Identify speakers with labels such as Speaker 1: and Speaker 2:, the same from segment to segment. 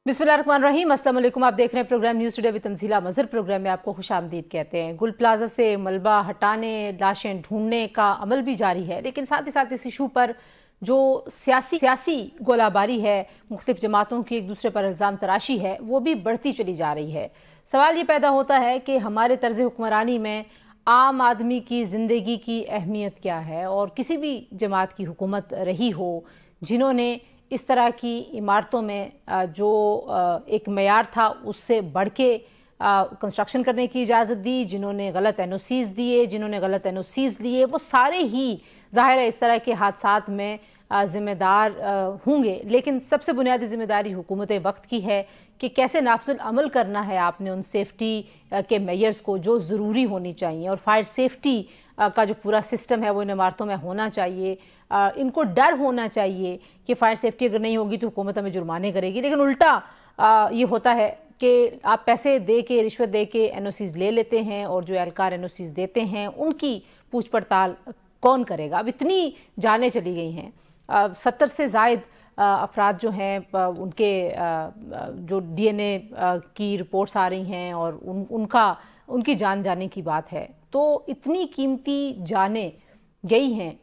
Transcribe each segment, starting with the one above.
Speaker 1: बिस्मिल्लाहिर्रहमानिर्रहीम। अस्सलाम वालेकुम। आप देख रहे हैं program news today with Tanzila Mazhar. Program में आपको खुशामदीद कहते हैं। गुल प्लाजा से मलबा हटाने, लाशें ढूंढने का अमल भी जारी है, लेकिन साथ ही साथ इस इशू पर जो सियासी गोलाबारी है, मुख्तलिफ जमातों की एक दूसरे पर इल्ज़ाम तराशी है, वो भी बढ़ती चली जा रही है। सवाल ये पैदा होता है कि हमारे तर्ज हुक्मरानी में आम आदमी की ज़िंदगी की अहमियत क्या है, और किसी भी जमात की हुकूमत रही हो जिन्होंने इस तरह की इमारतों में जो एक मयार था उससे बढ़ के कंस्ट्रक्शन करने की इजाज़त दी, जिन्होंने गलत एनओसीज़ दिए, जिन्होंने गलत एनओसीज़ लिए, वो सारे ही ज़ाहिर है इस तरह के हादसात में ज़िम्मेदार होंगे। लेकिन सबसे बुनियादी ज़िम्मेदारी हुकूमत वक्त की है कि कैसे नाफजुल अमल करना है आपने उन सेफ्टी के मेयर्स को जो ज़रूरी होनी चाहिए, और फायर सेफ्टी का जो पूरा सिस्टम है वो इन इमारतों में होना चाहिए। इनको डर होना चाहिए कि फायर सेफ्टी अगर नहीं होगी तो हुकूमत हमें जुर्माने करेगी, लेकिन उल्टा ये होता है कि आप पैसे दे के, रिश्वत दे के एनओसीज़ ले लेते हैं, और जो एहलकार एनओसीज़ देते हैं उनकी पूछ पड़ताल कौन करेगा। अब इतनी जानें चली गई हैं, 70 से ज़ायद अफराद जो हैं उनके जो डीएनए की रिपोर्ट्स आ रही हैं, और उनकी जान जाने की बात है। तो इतनी कीमती जानें गई हैं,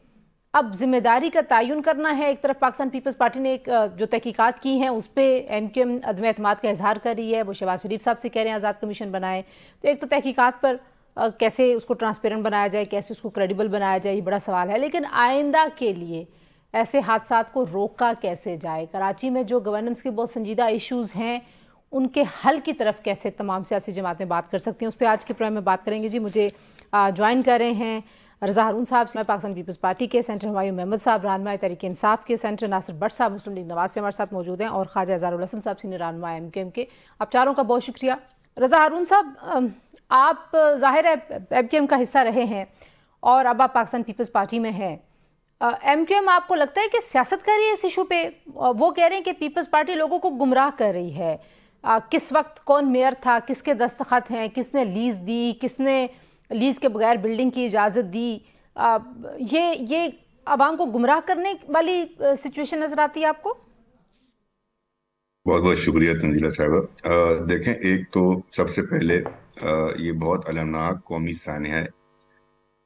Speaker 1: अब जिम्मेदारी का तयन करना है। एक तरफ पाकिस्तान पीपल्स पार्टी ने एक जो तहकीकात की हैं उस पर एमक्यूएम अदम एतमाद का इजहार कर रही है, वो शहबाज शरीफ साहब से कह रहे हैं आज़ाद कमीशन बनाए। तो एक तो तहकीकात पर कैसे उसको ट्रांसपेरेंट बनाया जाए, कैसे उसको क्रेडिबल बनाया जाए, ये बड़ा सवाल है। लेकिन आइंदा के लिए ऐसे हादसात को रोका कैसे जाए, कराची में जो गवर्नेंस के बहुत संजीदा इशूज़ हैं उनके हल की तरफ कैसे तमाम सियासी जमातें बात कर सकती हैं, उस पर आज के प्रोग्राम में बात करेंगे। जी मुझे ज्वाइन कर रहे हैं रज़ा हारून साहब, पाकिस्तान पीपल्स पार्टी के, सेंटर हुमायूं अहमद साहब रहनुमा तहरीक इंसाफ के, सेंटर नासिर भट्ट साहब मुस्लिम लीग नवाज से हमारे साथ मौजूद हैं, और ख्वाजा अज़हरुल हसन साहब सीनियर रहनुमा एमक्यूएम के। आप चारों का बहुत शुक्रिया। रज़ा हारून साहब, आप ज़ाहिर है एमक्यूएम का हिस्सा रहे हैं और अब आप पाकिस्तान पीपल्स पार्टी में हैं। एमक्यूएम आपको लगता है कि सियासत कर रही है इस इशू पे? वो कह रहे हैं कि पीपल्स पार्टी लोगों को गुमराह कर रही है। किस वक्त कौन मेयर था, किसके दस्तखत हैं, किसने लीज़ दी, किसने लीज़ के बगैर बिल्डिंग की इजाज़त दी, ये आवाम को गुमराह करने वाली सिचुएशन नज़र आती है आपको?
Speaker 2: बहुत बहुत शुक्रिया तंजीला साहब। देखें, एक तो सबसे पहले ये बहुत अलमनाक कौमी सान्य है,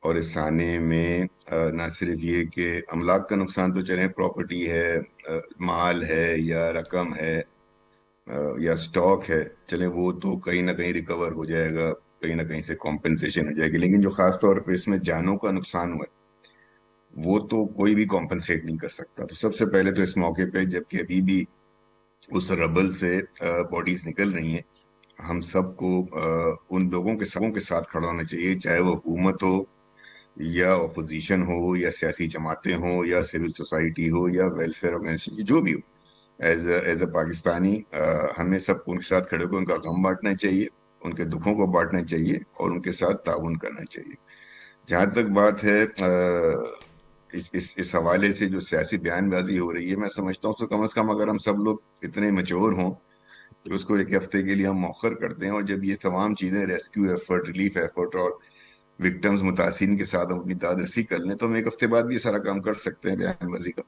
Speaker 2: और इस सान्य में ना सिर्फ ये कि अमलाक का नुकसान तो चले, प्रॉपर्टी है, माल है या रकम है, या स्टॉक है, चले वो तो कहीं ना कहीं रिकवर हो जाएगा, कहीं ना कहीं से कॉम्पेंसेशन हो जाएगी। लेकिन जो खास तौर पे इसमें जानों का नुकसान हुआ है वो तो कोई भी कॉम्पेंसेट नहीं कर सकता। तो सबसे पहले तो इस मौके पे, जबकि अभी भी उस रबल से बॉडीज निकल रही हैं, हम सबको उन लोगों के सबों के साथ खड़ा होना चाहिए, चाहे वो हुकूमत हो या अपोजिशन हो या सियासी जमातें हो या सिविल सोसाइटी हो या वेलफेयर ऑर्गेनाइजेशन, जो भी हो। एज अ पाकिस्तानी हमें सबको उनके साथ खड़े होकर उनका गम बांटना चाहिए, उनके दुखों को बांटना चाहिए और उनके साथ ताउन करना चाहिए। जहाँ तक बात है इस हवाले से जो सियासी बयानबाजी हो रही है, मैं समझता हूँ तो कम से कम अगर हम सब लोग इतने मैच्योर हों कि उसको एक हफ्ते के लिए हम मौखर करते हैं, और जब ये तमाम चीज़ें, रेस्क्यू एफर्ट, रिलीफ एफर्ट और विक्टिम्स मुतासिन के साथ हम अपनी दादरसी कर लें, तो हम एक हफ्ते बाद भी ये सारा काम कर सकते हैं बयानबाजी का।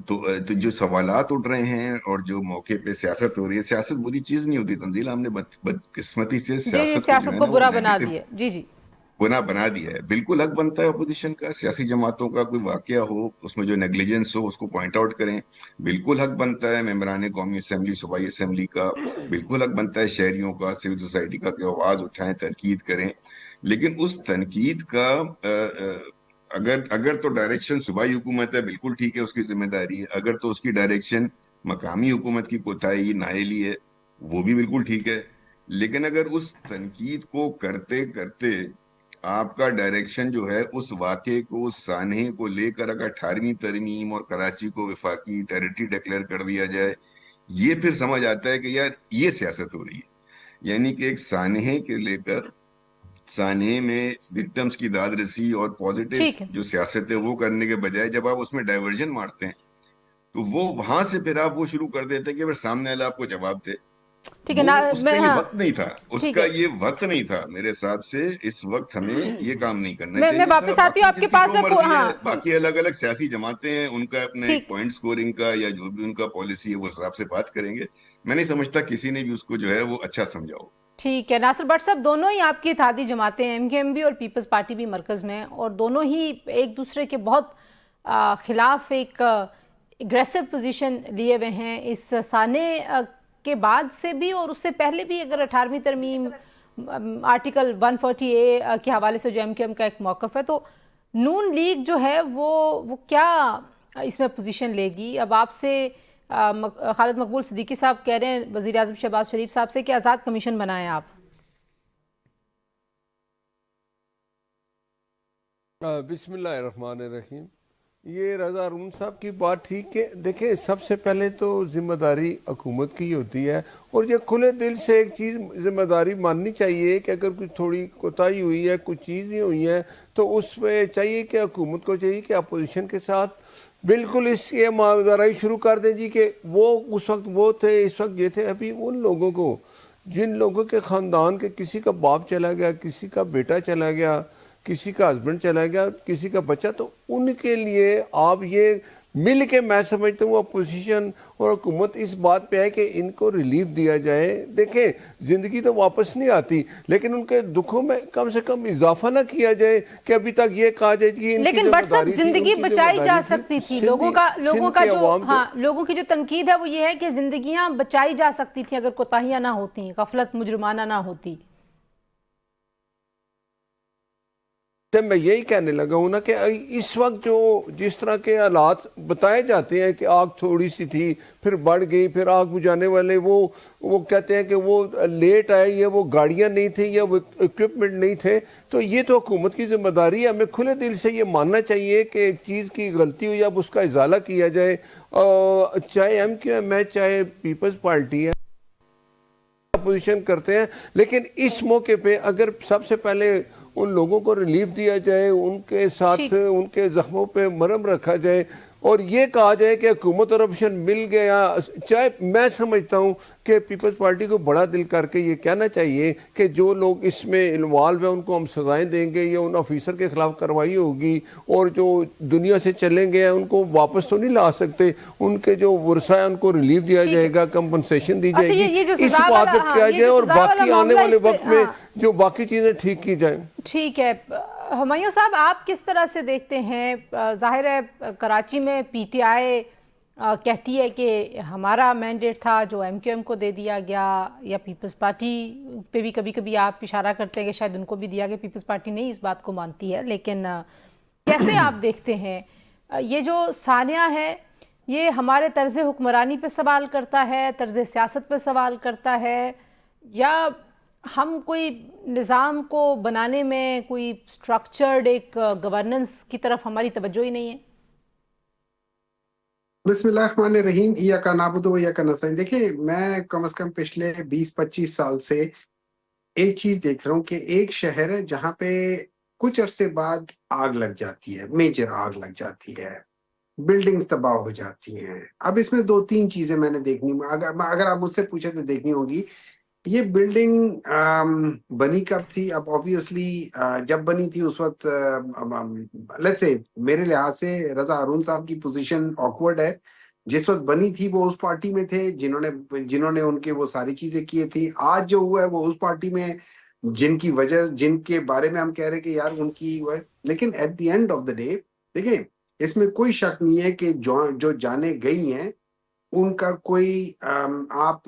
Speaker 2: तो जो सवालात उठ रहे हैं और जो मौके पे सियासत हो रही है, सियासत बुरी चीज़ नहीं होती तंजील। हमने बदकिस्मती से
Speaker 1: जी जी,
Speaker 2: सियासत को जो
Speaker 1: सियासत
Speaker 2: है
Speaker 1: को
Speaker 2: ना वो
Speaker 1: बुरा बना
Speaker 2: नेगेटिव
Speaker 1: दिए। जी जी।
Speaker 2: गुनाह बना दिया है। बिल्कुल हक बनता है अपोजिशन का, सियासी जमातों का कोई वाकया हो उसमें जो नेग्लिजेंस हो उसको पॉइंट आउट करें। बिल्कुल हक बनता है मेंबरान कौमी असम्बली, सूबाई असम्बली का, बिल्कुल हक बनता है शहरियों का, सिविल सोसाइटी का, कि आवाज उठाएं, तनकीद करें। लेकिन उस तनकीद का अगर अगर तो डायरेक्शन सूबाई हुकूमत है, बिल्कुल ठीक है, उसकी जिम्मेदारी है। अगर तो उसकी डायरेक्शन मकामी हुकूमत की कोताही, नाअहली है, वो भी बिल्कुल ठीक है। लेकिन अगर उस तनकीद को करते करते आपका डायरेक्शन जो है उस वाक़े को, उस सानहे को लेकर अगर 18वीं तरमीम और कराची को वफाकी टेरिटरी डिक्लेयर कर दिया जाए, ये फिर समझ आता है कि यार ये सियासत हो रही है। यानी कि एक सानहे के लेकर सानहे में विक्टिम्स की दाद रसी और पॉजिटिव
Speaker 1: ठीक है।
Speaker 2: जो सियासत है वो करने के बजाय जब आप उसमें डाइवर्जन मारते हैं, तो वो वहां से फिर आप वो शुरू कर देते हैं कि फिर सामने वाला आपको जवाब दे।
Speaker 1: ठीक है
Speaker 2: वो
Speaker 1: ना,
Speaker 2: उसका
Speaker 1: मैं
Speaker 2: ये
Speaker 1: हाँ
Speaker 2: वक्त नहीं था,
Speaker 1: ठीक
Speaker 2: उसका
Speaker 1: है,
Speaker 2: ये वक्त नहीं था मेरे हिसाब से। इस वक्त हमें ये काम नहीं करना
Speaker 1: मैं
Speaker 2: चाहिए था।
Speaker 1: वापस आती हूँ
Speaker 2: बाकी
Speaker 1: आपके
Speaker 2: जिसकी
Speaker 1: पास
Speaker 2: जो
Speaker 1: में
Speaker 2: मर्जी है,
Speaker 1: हाँ
Speaker 2: बाकी अलग अलग सियासी जमातें हैं, उनका अपना एक
Speaker 1: ठीक,
Speaker 2: पॉइंट स्कोरिंग का या जो भी उनका पॉलिसी है वो हिसाब से बात करेंगे। मैं नहीं समझता किसी ने भी उसको जो है वो अच्छा समझा हो।
Speaker 1: ठीक है नासिर भट्ट साहब, दोनों ही आपकी इत्तेहादी जमातें हैं, एमकेएम भी और पीपल्स पार्टी भी मरकज़ में हैं, और दोनों ही एक दूसरे के बहुत खिलाफ एक एग्रेसिव पोजीशन लिए हुए हैं इस साने के बाद से भी, और उससे पहले भी। अगर 18वीं तरमीम आर्टिकल 140 ए के हवाले से जो एमकेएम का एक मौक़िफ़ है, तो नून लीग जो है वो क्या इसमें पोजीशन लेगी? अब आपसे खालिद मकबूल सिद्दीकी साहब कह रहे हैं वज़ीर आज़म शहबाज शरीफ साहब से कि आज़ाद कमीशन बनाएं आप।
Speaker 3: बिस्मिल्लाहिर्रहमानिर्रहीम। ये रज़ा अरून साहब की बात ठीक है। देखिए, सबसे पहले तो जिम्मेदारी हुकूमत की होती है, और ये खुले दिल से एक चीज़ जिम्मेदारी माननी चाहिए कि अगर कुछ थोड़ी कोताही हुई है, कुछ चीज़ें हुई हैं, तो उस पर चाहिए कि हुकूमत को चाहिए कि अपोजिशन के साथ बिल्कुल इस ये मावदाराई शुरू कर दें जी, कि वो उस वक्त वो थे, इस वक्त ये थे। अभी उन लोगों को, जिन लोगों के ख़ानदान के किसी का बाप चला गया, किसी का बेटा चला गया, किसी का हस्बैंड चला गया, किसी का बच्चा, तो उनके लिए आप ये मिल के, मैं समझता हूँ अपोजिशन और हुकूमत इस बात पे है कि इनको रिलीफ दिया जाए। देखें, ज़िंदगी तो वापस नहीं आती, लेकिन उनके दुखों में कम से कम इजाफा ना किया जाए कि अभी तक ये कहा जाए कि इनकी
Speaker 1: लेकिन बट साहब,
Speaker 3: जिम्मेदारी थी,
Speaker 1: जिंदगी
Speaker 3: उनकी
Speaker 1: बचाई जा
Speaker 3: जिम्मेदारी थी।
Speaker 1: सकती थी।
Speaker 3: सिंध
Speaker 1: लोगों का
Speaker 3: के
Speaker 1: जो
Speaker 3: अवाम
Speaker 1: हाँ, लोगों की जो तनकीद है वो ये है कि जिंदगियां बचाई जा सकती थी अगर कोताहियां ना होती, गफलत मुजरिमाना ना होती।
Speaker 3: मैं यही कहने लगा हूँ ना कि इस वक्त जो जिस तरह के हालात बताए जाते हैं कि आग थोड़ी सी थी, फिर बढ़ गई, फिर आग बुझाने वाले वो कहते हैं कि वो लेट आए, या वो गाड़ियाँ नहीं थी, या वो इक्विपमेंट नहीं थे, तो ये तो हुकूमत की जिम्मेदारी है। हमें खुले दिल से ये मानना चाहिए कि एक चीज़ की गलती हुई, अब उसका इजाला किया जाए। चाहे MQM है, चाहे पीपल्स पार्टी है, अपोजिशन करते हैं, लेकिन इस मौके पे अगर सबसे पहले उन लोगों को रिलीफ दिया जाए, उनके साथ उनके जख्मों पे मरहम रखा जाए, और ये कहा जाए कि हुकूमत और अपोजिशन मिल गया। चाहे मैं समझता हूँ कि पीपल्स पार्टी को बड़ा दिल करके ये कहना चाहिए कि जो लोग इसमें इन्वॉल्व हैं उनको हम सजाएं देंगे, या उन ऑफिसर के खिलाफ कार्रवाई होगी, और जो दुनिया से चले गए हैं उनको वापस तो नहीं ला सकते, उनके जो वर्सा है उनको रिलीफ दिया जाएगा, कंपनसेशन दी जाएगी। इस बात पे किया जाए, और बाकी आने वाले वक्त में जो बाकी चीज़ें ठीक की जाए।
Speaker 1: ठीक है हुमायूं साहब, आप किस तरह से देखते हैं? जाहिर है कराची में PTI कहती है कि हमारा मैंडेट था जो MQM को दे दिया गया, या पीपल्स पार्टी पे भी कभी कभी आप इशारा करते हैं कि शायद उनको भी दिया गया। पीपल्स पार्टी नहीं इस बात को मानती है, लेकिन कैसे आप देखते हैं ये जो सानिया है, ये हमारे तर्ज हुक्मरानी पे सवाल करता है, तर्ज सियासत पे सवाल करता है, या हम कोई निज़ाम को बनाने में कोई स्ट्रक्चर्ड एक गवर्नेंस की तरफ हमारी तवज्जो ही नहीं है?
Speaker 4: बिस्मिल्लाहिर्रहमानिर्रहीम, इय्याका नाबुदु व इय्याका नस्तईन। देखिए, मैं कम से कम पिछले 20-25 साल से एक चीज देख रहा हूँ कि एक शहर है जहाँ पे कुछ अरसे बाद आग लग जाती है, मेजर आग लग जाती है, बिल्डिंग्स तबाह हो जाती हैं। अब इसमें 2-3 चीजें मैंने देखनी, अगर आप मुझसे पूछे तो देखनी होगी। ये बिल्डिंग बनी कब थी? अब ऑब्वियसली जब बनी थी उस वक्त, लेट्स से मेरे लिहाज से रजा अरून साहब की पोजीशन ऑकवर्ड है। जिस वक्त बनी थी वो उस पार्टी में थे जिन्होंने उनके वो सारी चीजें की थी। आज जो हुआ है वो उस पार्टी में जिनकी वजह, जिनके बारे में हम कह रहे हैं कि यार उनकी लेकिन at the end of the day देखिए, इसमें कोई शक नहीं है कि जो जाने गई हैं उनका कोई आप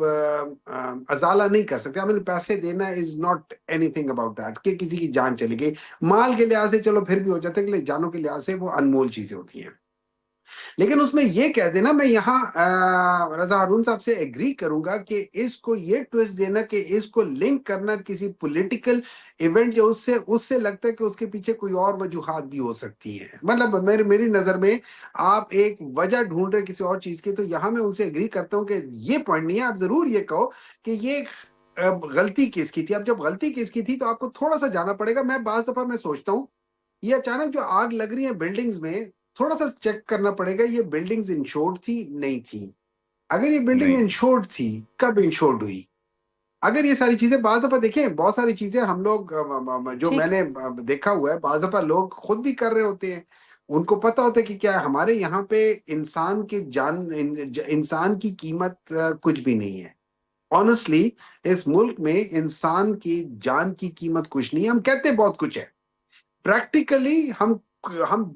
Speaker 4: अजाला नहीं कर सकते। हमें पैसे देना is not anything about that कि किसी की जान चली गई। माल के लिहाज से चलो फिर भी हो जाता है, कि जानों के लिहाज से वो अनमोल चीजें होती हैं। लेकिन उसमें ये कह देना, मैं यहाँ रजा हारून साहब से एग्री करूंगा कि इसको ये ट्विस्ट देना, कि इसको लिंक करना किसी पॉलिटिकल इवेंट, जो उससे लगता है कि उसके पीछे कोई और वजूहात भी हो सकती हैं। मतलब मेरी नजर में आप एक वजह ढूंढ रहे किसी और चीज की, तो यहाँ मैं उनसे एग्री करता हूँ कि ये पॉइंट नहीं है। आप जरूर ये कहो कि ये गलती किसकी थी। अब जब गलती किसकी थी तो आपको थोड़ा सा जाना पड़ेगा। मैं बाज दफा मैं सोचता हूँ ये अचानक जो आग लग रही है बिल्डिंग्स में, थोड़ा सा चेक करना पड़ेगा ये बिल्डिंग्स इंश्योर्ड थी नहीं थी। अगर ये बिल्डिंग
Speaker 2: नहीं थी।
Speaker 4: इंश्योर्ड थी, कब इंश्योर्ड हुई? अगर ये सारी चीजें बाज़ दफा देखें, बहुत सारी चीजें हम लोग जो
Speaker 1: ठीक।
Speaker 4: मैंने देखा हुआ है, बाज़ दफा लोग खुद भी कर रहे होते हैं, उनको पता होता है कि क्या है। हमारे यहाँ पे इंसान की कीमत कुछ भी नहीं है। ऑनेस्टली इस मुल्क में इंसान की जान की कीमत कुछ नहीं है। हम कहते बहुत कुछ है, प्रैक्टिकली हम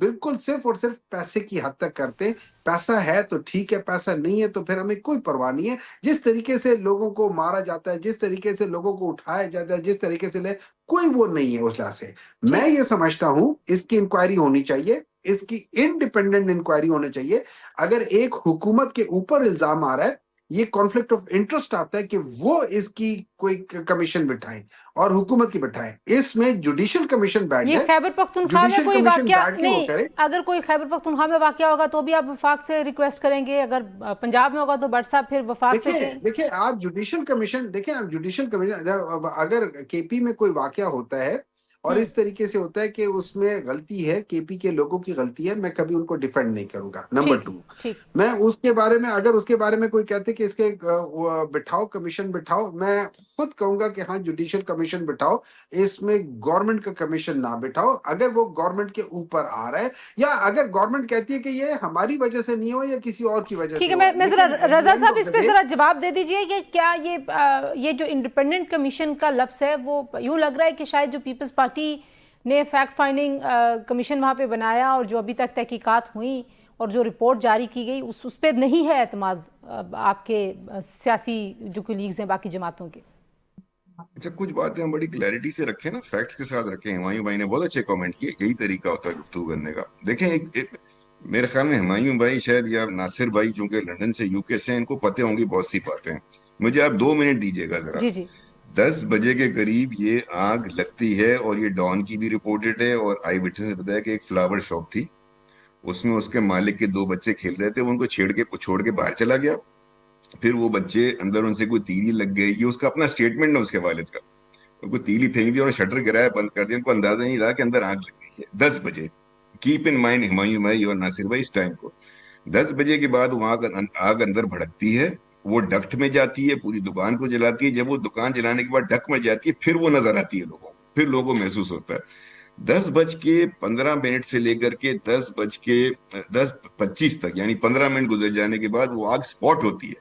Speaker 4: बिल्कुल सिर्फ और सिर्फ पैसे की हद तक करते हैं। पैसा है तो ठीक है, पैसा नहीं है तो फिर हमें कोई परवाह नहीं है। जिस तरीके से लोगों को मारा जाता है, जिस तरीके से लोगों को उठाया जाता है, जिस तरीके से कोई वो नहीं है उस लिहाज से। मैं ये समझता हूं इसकी इंक्वायरी होनी चाहिए, इसकी इंडिपेंडेंट इंक्वायरी होनी चाहिए। अगर एक हुकूमत के ऊपर इल्जाम आ रहा है, ये कॉन्फ्लिक्ट ऑफ इंटरेस्ट आता है कि वो इसकी कोई कमीशन बिठाएं और हुकूमत की बिठाएं। इसमें जुडिशियल कमीशन बैठ
Speaker 1: ये
Speaker 4: जाए,
Speaker 1: खैबर पख्तूनख्वा में
Speaker 4: जुडिशियल
Speaker 1: कोई
Speaker 4: कमीशन
Speaker 1: वाकया
Speaker 4: बैठ के वो
Speaker 1: नहीं,
Speaker 4: करे।
Speaker 1: अगर कोई खैबर पख्तूनख्वा में वाकया होगा तो भी आप वफाक से रिक्वेस्ट करेंगे, अगर पंजाब में होगा तो भट्ट साहब फिर वफाक से
Speaker 4: देखिए आप जुडिशियल कमीशन अगर केपी में कोई वाकया होता है और इस तरीके से होता है कि उसमें गलती है, केपी के लोगों की गलती है, मैं कभी उनको डिफेंड नहीं करूंगा। नंबर
Speaker 1: ठीक
Speaker 4: 2,
Speaker 1: ठीक
Speaker 4: मैं उसके बारे में, अगर उसके बारे में कोई कहते कि इसके बिठाओ, कमीशन बिठाओ, मैं खुद कहूंगा कि हाँ जुडिशियल कमीशन बिठाओ, इसमें गवर्नमेंट का कमीशन ना बिठाओ। अगर वो गवर्नमेंट के ऊपर आ रहा है, या अगर गवर्नमेंट कहती है कि ये हमारी वजह से नहीं हो या किसी और की वजह
Speaker 1: ठीक
Speaker 4: से
Speaker 1: है।
Speaker 4: हुआ
Speaker 1: मैं
Speaker 4: है,
Speaker 1: जरा
Speaker 4: लेकिन at the
Speaker 1: रजा
Speaker 4: end
Speaker 1: साहब
Speaker 4: of
Speaker 1: इस
Speaker 4: the
Speaker 1: पे
Speaker 4: day,
Speaker 1: जरा जवाब दे दीजिए कि क्या ये जो इंडिपेंडेंट कमीशन का लफ्ज है वो यूं लग रहा है कि शायद जो पीपल्स पार्टी ने फैक्ट फाइंडिंग कमीशन वहां पे बनाया और जो अभी तक तहकीकात हुई और जो रिपोर्ट जारी की गई उस पे नहीं है एतमाद आपके सियासी जो कोलीग्स हैं बाकी जमातों के?
Speaker 2: अच्छा, कुछ बातें हम बड़ी क्लैरिटी से रखें ना, फैक्ट्स के साथ रखें। हुमायूं भाई ने बहुत अच्छे कमेंट किए, यही तरीका होता है गुफ्तगू करने का। देखें, मेरे ख्याल में हुमायूं भाई शायद या नासिर भाई, चूंकि लंदन से, यूके से, इनको पता होंगी बहुत सी बातें। मुझे आप 2 मिनट दीजिएगा जरा।
Speaker 1: जी जी
Speaker 2: 10 बजे के करीब ये आग लगती है और ये डॉन की भी रिपोर्टेड है और आई विटनेस ने बताया कि एक फ्लावर शॉप थी, उसमें उसके मालिक के 2 बच्चे खेल रहे थे, वो उनको छोड़ के बाहर चला गया। फिर वो बच्चे अंदर, उनसे कोई तीली लग गई, ये उसका अपना स्टेटमेंट है उसके वालिद का। उनको तीली फेंक दी, उन्होंने शटर गिराया, बंद कर दिया, उनको अंदाजा नहीं रहा कि अंदर आग लग गई है 10 बजे। कीप इन माइंड हुमायूं भाई और नासिर भाई इस टाइम को। 10 बजे के बाद वो आग अंदर भड़कती है, वो डक्ट में जाती है, पूरी दुकान को जलाती है। जब वो दुकान जलाने के बाद डक्ट में जाती है, फिर वो नजर आती है लोगों को, फिर लोगों को महसूस होता है। 10:15 से लेकर के 10:25 तक, यानी 15 मिनट गुजर जाने के बाद वो आग स्पॉट होती है,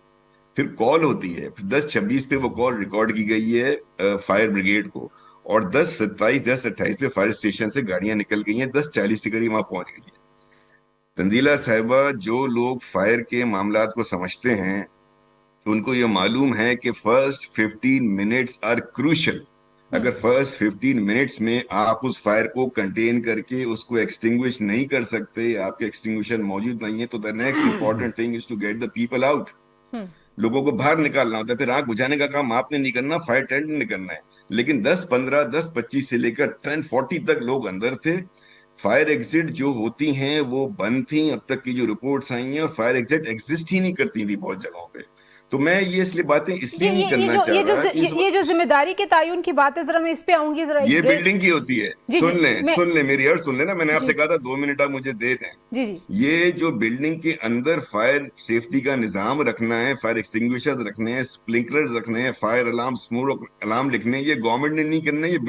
Speaker 2: फिर कॉल होती है। फिर 10:26 पे वो कॉल रिकॉर्ड की गई है फायर ब्रिगेड को, और 10:27 पे फायर स्टेशन से गाड़ियां निकल गई हैं, 10:40 के करीब वहां पहुंच गई है। तंजीला साहिबा, जो लोग फायर के मामलात को समझते हैं उनको ये मालूम है कि फर्स्ट 15 मिनट्स आर क्रूशल। अगर फर्स्ट 15 मिनट्स में आप उस फायर को कंटेन करके उसको एक्सटिंग्विश नहीं कर सकते, आपके एक्सटिंग्विशर मौजूद नहीं है, तो the next important thing is to get the people out. लोगों को बाहर निकालना होता है। फिर आग बुझाने का काम आपने नहीं करना, फायर टेंडर ने करना है। लेकिन 10:15, 10:25 से लेकर 10:40 तक लोग अंदर थे। फायर एग्जिट जो होती हैं वो बंद थी, अब तक की जो रिपोर्ट्स आई हैं, और फायर एग्जिट एग्जिस्ट ही नहीं करती थी बहुत जगहों पे। तो मैं ये इसलिए बातें इसलिए नहीं करना चाह रहा कि
Speaker 1: ये जो जिम्मेदारी के तायुन की बात है, जरा मैं इस पे आऊंगी जरा।
Speaker 2: ये बिल्डिंग की होती है।
Speaker 1: जी,
Speaker 2: सुन
Speaker 1: जी,
Speaker 2: लें मेरी अर्ज सुन लेना। मैंने आपसे कहा था 2 मिनट आप मुझे दे दें।
Speaker 1: जी जी
Speaker 2: ये जो बिल्डिंग के अंदर फायर सेफ्टी का निजाम रखना है, फायर एक्सटिंग्विशर्स रखने हैं, स्प्रिंकलर्स रखने हैं, फायर अलार्म, स्मोक अलार्म लिखने हैं, ये गवर्नमेंट ने नहीं करना है, ये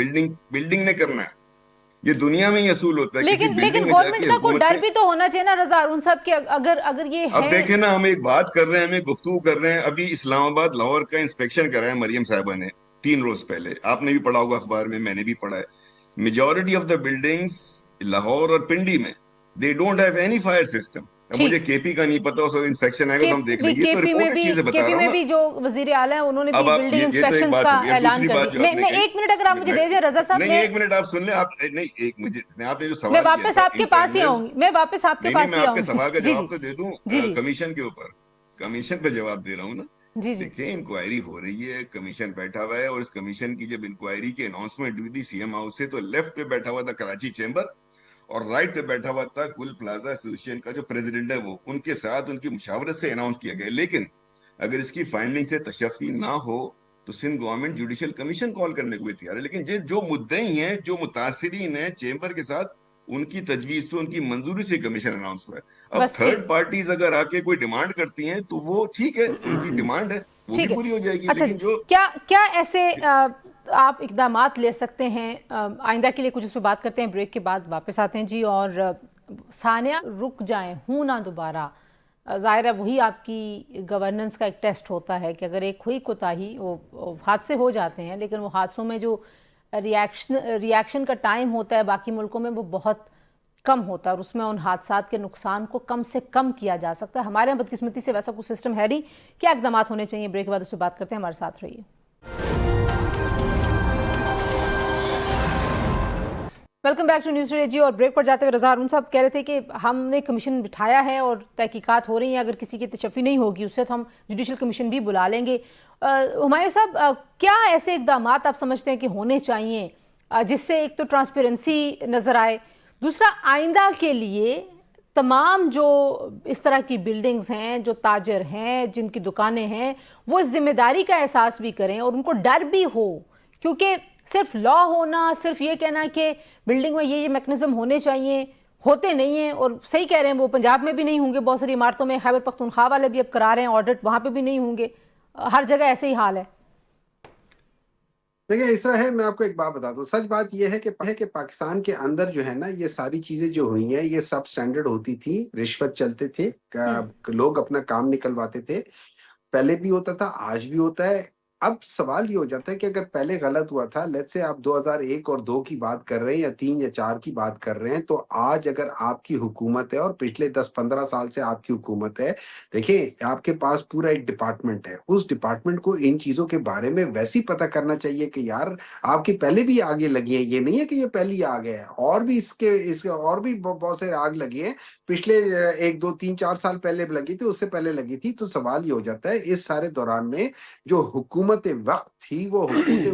Speaker 2: बिल्डिंग ने करना है। ये दुनिया में ही असूल होता है।
Speaker 1: लेकिन गवर्नमेंट का कोई डर भी तो होना चाहिए ना रजा, उन सब के अगर ये है।
Speaker 2: अब देखें ना, हम एक बात कर रहे हैं, हमें गुफ्तगू कर रहे हैं। अभी इस्लामाबाद, लाहौर का इंस्पेक्शन कराया मरियम साहिबा ने 3 रोज पहले, आपने भी पढ़ा होगा अखबार में, मैंने भी पढ़ा है। Majority of the buildings Lahore और पिंडी में they don't have any fire system. अब मुझे केपी का नहीं पता, उसका इंस्पेक्शन आएगा तो हम देख लेंगे। तो रिपोर्टेड चीजें बता रहा हूं ना।
Speaker 1: भी जो वजीर आला है उन्होंने भी बिल्डिंग इंस्पेक्शंस का ऐलान कर दिया। मैं 1 मिनट अगर आप मुझे दे दें रजा साहब।
Speaker 2: नहीं, 1 मिनट आप सुन लें। आप नहीं, एक मुझे, आपने जो सवाल
Speaker 1: मैं वापस आपके पास ही आऊंगी, मैं वापस आपके पास ही
Speaker 2: मैं आपके
Speaker 1: आऊंगी।
Speaker 2: सवाल का जवाब तो दे दूं।
Speaker 1: जी जी
Speaker 2: कमीशन के ऊपर, कमीशन पे जवाब दे रहा हूं ना।
Speaker 1: जी जी
Speaker 2: देखिए, इंक्वायरी हो रही है, कमीशन बैठा हुआ है, और इस कमीशन की जब इंक्वायरी की अनाउंसमेंट हुई थी सीएम हाउस से, तो लेफ्ट पे बैठा हुआ था कराची चेंबर और राइट पे बैठा हुआ था गुल प्लाजा एसोसिएशन का जो प्रेसिडेंट है, वो उनके साथ उनकी मुशावरत से अनाउंस किया गया। लेकिन अगर इसकी फाइंडिंग से तशफ़ी ना हो तो Sindh government judicial commission call करने को भी तैयार है। लेकिन जो मुद्दई हैं, जो मुतासिरीन हैं चेंबर के साथ, उनकी तजवीज पे, उनकी मंजूरी से कमीशन अनाउंस हुआ है। अब थर्ड पार्टीज अगर आके कोई डिमांड करती हैं तो वो ठीक है, उनकी डिमांड है, वो
Speaker 1: ٹھیک
Speaker 2: بھی
Speaker 1: ہے.
Speaker 2: پوری ہو جائے گی.
Speaker 1: اچھا
Speaker 2: لیکن
Speaker 1: جی،
Speaker 2: جو
Speaker 1: کیا ایسے آپ اقدامات لے سکتے ہیں آئندہ کے لیے؟ کچھ اس پہ بات کرتے ہیں، بریک کے بعد واپس آتے ہیں جی. اور ثانیہ رک جائیں، ہوں نہ دوبارہ، ظاہر ہے وہی آپ کی گورننس کا ایک ٹیسٹ ہوتا ہے کہ اگر ایک ہوئی کوتاہی، وہ حادثے ہو جاتے ہیں لیکن وہ حادثوں میں جو ریاکشن کا ٹائم ہوتا ہے باقی ملکوں میں وہ بہت کم ہوتا ہے، اور اس میں ان حادثات کے نقصان کو کم سے کم کیا جا سکتا ہے. ہمارے یہاں بدقسمتی سے ویسا کوئی سسٹم ہے نہیں. کیا اقدامات ہونے چاہیے؟ بریک کے بعد اس پہ بات کرتے ہیں، ہمارے ساتھ رہیے. Welcome back to news today جی. اور بریک پر جاتے ہوئے رضا ہارون صاحب کہہ رہے تھے کہ ہم نے کمیشن بٹھایا ہے اور تحقیقات ہو رہی ہیں، اگر کسی کی تشفی نہیں ہوگی اس سے تو ہم جوڈیشل کمیشن بھی بلا لیں گے. ہمایوں صاحب، کیا ایسے اقدامات آپ سمجھتے ہیں کہ ہونے چاہیے جس سے ایک تو ٹرانسپیرنسی نظر آئے، دوسرا آئندہ کے لیے تمام جو اس طرح کی بلڈنگز ہیں، جو تاجر ہیں، جن کی دکانیں ہیں، وہ اس ذمہ داری کا احساس بھی کریں اور ان کو ڈر بھی ہو؟ کیونکہ صرف لا ہونا، صرف یہ کہنا کہ بلڈنگ میں یہ میکنزم ہونے چاہیے، ہوتے نہیں ہیں. اور صحیح کہہ رہے ہیں، وہ پنجاب میں بھی نہیں ہوں گے، بہت ساری عمارتوں میں، خیبر پختونخوا والے بھی اب کرا رہے ہیں آڈٹ، وہاں پہ بھی نہیں ہوں گے، ہر جگہ ایسے ہی حال ہے.
Speaker 4: دیکھیں اس طرح ہے، میں آپ کو ایک بات بتا دوں. سچ بات یہ ہے کہ پاکستان کے اندر جو ہے نا، یہ ساری چیزیں جو ہوئی ہیں یہ سب سٹینڈرڈ ہوتی تھی. رشوت چلتے تھے، لوگ اپنا کام نکلواتے تھے، پہلے بھی ہوتا تھا، آج بھی ہوتا ہے. اب سوال یہ ہو جاتا ہے کہ اگر پہلے غلط ہوا تھا، لیٹ سے آپ 2001 اور 2 کی بات کر رہے ہیں، یا 3 یا 4 کی بات کر رہے ہیں، تو آج اگر آپ کی حکومت ہے اور پچھلے 10-15 سال سے آپ کی حکومت ہے، دیکھیں آپ کے پاس پورا ایک ڈپارٹمنٹ ہے. اس ڈپارٹمنٹ کو ان چیزوں کے بارے میں ویسے ہی پتہ کرنا چاہیے کہ یار آپ کی پہلے بھی آگے لگی ہیں، یہ نہیں ہے کہ یہ پہلی آگ ہے، اور بھی اس کے اور بھی بہت سے آگ لگی ہیں، پچھلے 1 2 3 4 سال پہلے لگی تھی، اس سے پہلے لگی تھی. تو سوال یہ ہو جاتا ہے اس سارے دوران میں جو حکومت وقت تھی، وہ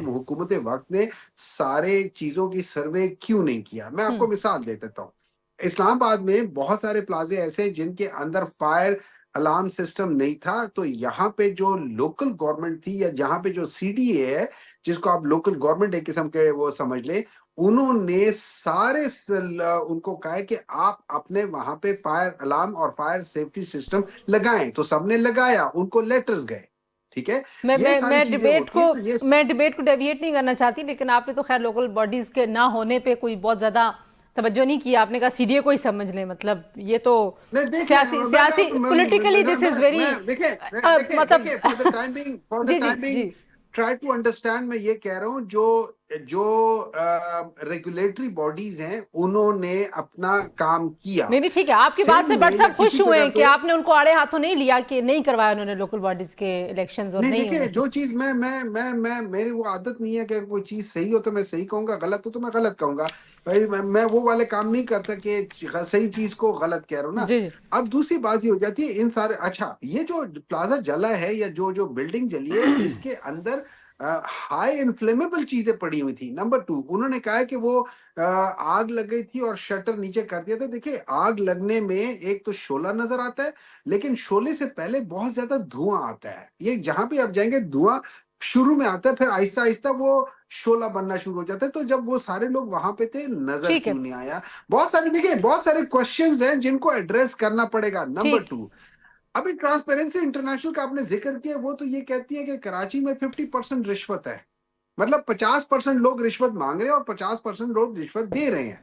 Speaker 4: حکومت وقت نے سارے چیزوں کی سروے کیوں نہیں کیا؟ میں آپ کو مثال دے دیتا ہوں. اسلام آباد میں بہت سارے پلازے ایسے ہیں جن کے اندر فائر الارم سسٹم نہیں تھا. تو یہاں پہ جو لوکل گورنمنٹ تھی، یا جہاں پہ جو سی ڈی اے ہے، جس کو آپ لوکل گورنمنٹ ایک قسم کے وہ سمجھ لیں، انہوں نے سارے ان کو کہا کہ آپ اپنے وہاں پہ فائر الارم اور فائر سیفٹی سسٹم لگائیں. تو سب نے لگایا، ان کو لیٹرز گئے. ٹھیک ہے، یہ ساری چیزیں ہوتی ہیں. تو یہ
Speaker 1: میں ڈیبیٹ کو ڈیویٹ نہیں کرنا چاہتی، لیکن آپ نے تو خیر لوکل باڈیز کے نہ ہونے پہ کوئی بہت زیادہ توجہ نہیں کیا. آپ نے کہا سی ڈی اے کو ہی سمجھ لیں، مطلب یہ تو سیاسی پولیٹیکلی دس از ویری مطلب جی جی جی
Speaker 4: ٹرائی ٹو انڈرسٹینڈ. میں یہ کہہ رہا ہوں جو ریگولیٹری باڈیز ہیں انہوں نے اپنا کام کیا.
Speaker 1: نہیں ٹھیک ہے، آپ کی بات سے بٹ صاحب خوش ہوئے ہیں کہ آپ نے ان کو آڑے ہاتھوں نہیں لیا، کہ نہیں کروایا انہوں نے لوکل باڈیز کے الیکشنز. اور
Speaker 4: نہیں دیکھیں، جو چیز میں میری وہ عادت نہیں ہے کہ کوئی چیز صحیح ہو تو میں صحیح کہوں گا، غلط ہو تو میں غلط کہوں گا. بھائی میں وہ والے کام نہیں کرتا کہ صحیح چیز کو غلط کہہ رہا ہوں نا.
Speaker 1: جی جی
Speaker 4: اب دوسری بات یہ ہو جاتی ہے ان سارے، اچھا یہ جو پلازا جلا ہے یا جو بلڈنگ جلی ہے، اس کے اندر ہائی انفلیمیبل چیزیں پڑی ہوئی تھی. نمبر 2، انہوں نے کہا کہ وہ آگ لگ گئی تھی اور شٹر نیچے کر دیا تھا. دیکھیں آگ لگنے میں ایک تو شعلہ نظر آتا ہے، لیکن شعلے سے پہلے بہت زیادہ دھواں آتا ہے. یہ جہاں پہ آپ جائیں گے دھواں شروع میں آتا ہے، پھر آہستہ آہستہ وہ شعلہ بننا شروع ہو جاتا ہے. تو جب وہ سارے لوگ وہاں پہ تھے، نظر
Speaker 1: ٹھیک ہے
Speaker 4: کیوں نہیں آیا؟ بہت سارے دیکھیں، بہت سارے کوشچنز ہیں جن کو ایڈریس کرنا پڑے گا. نمبر 2، ابھی ٹرانسپیرنسی انٹرنیشنل کا آپ نے ذکر کیا، وہ تو یہ کہتی ہے کہ کراچی میں 50% رشوت ہے. مطلب 50% لوگ رشوت مانگ رہے ہیں اور 50% لوگ رشوت دے رہے ہیں.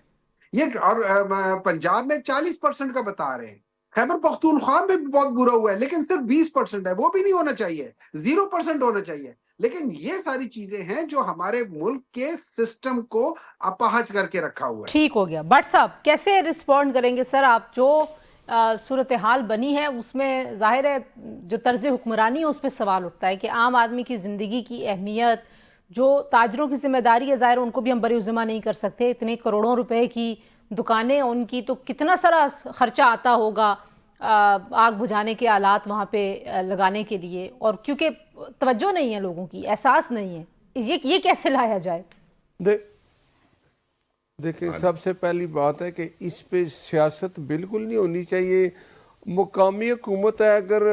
Speaker 4: یہ اور پنجاب میں 40% کا بتا رہے ہیں. خیبر پختونخوا میں بھی بہت برا ہوا ہے، لیکن صرف 20% ہے. وہ بھی نہیں ہونا چاہیے، 0% ہونا چاہیے. لیکن یہ ساری چیزیں ہیں جو ہمارے ملک کے سسٹم کو اپاہج کر کے رکھا ہوا ہے.
Speaker 1: ٹھیک ہو گیا. بٹ صاحب کیسے رسپونڈ کریں گے سر آپ؟ جو صورتحال بنی ہے اس میں ظاہر ہے جو طرز حکمرانی ہے اس پہ سوال اٹھتا ہے کہ عام آدمی کی زندگی کی اہمیت، جو تاجروں کی ذمہ داری ہے، ظاہر ان کو بھی ہم بری ذمہ نہیں کر سکتے. اتنے کروڑوں روپے کی دکانیں ان کی، تو کتنا سارا خرچہ آتا ہوگا آگ بجھانے کے آلات وہاں پہ لگانے کے لیے، اور کیونکہ توجہ نہیں ہے لوگوں کی، احساس نہیں ہے، یہ کیسے لایا جائے؟
Speaker 3: دیکھیں سب سے پہلی بات ہے کہ اس پہ سیاست بالکل نہیں ہونی چاہیے. مقامی حکومت ہے، اگر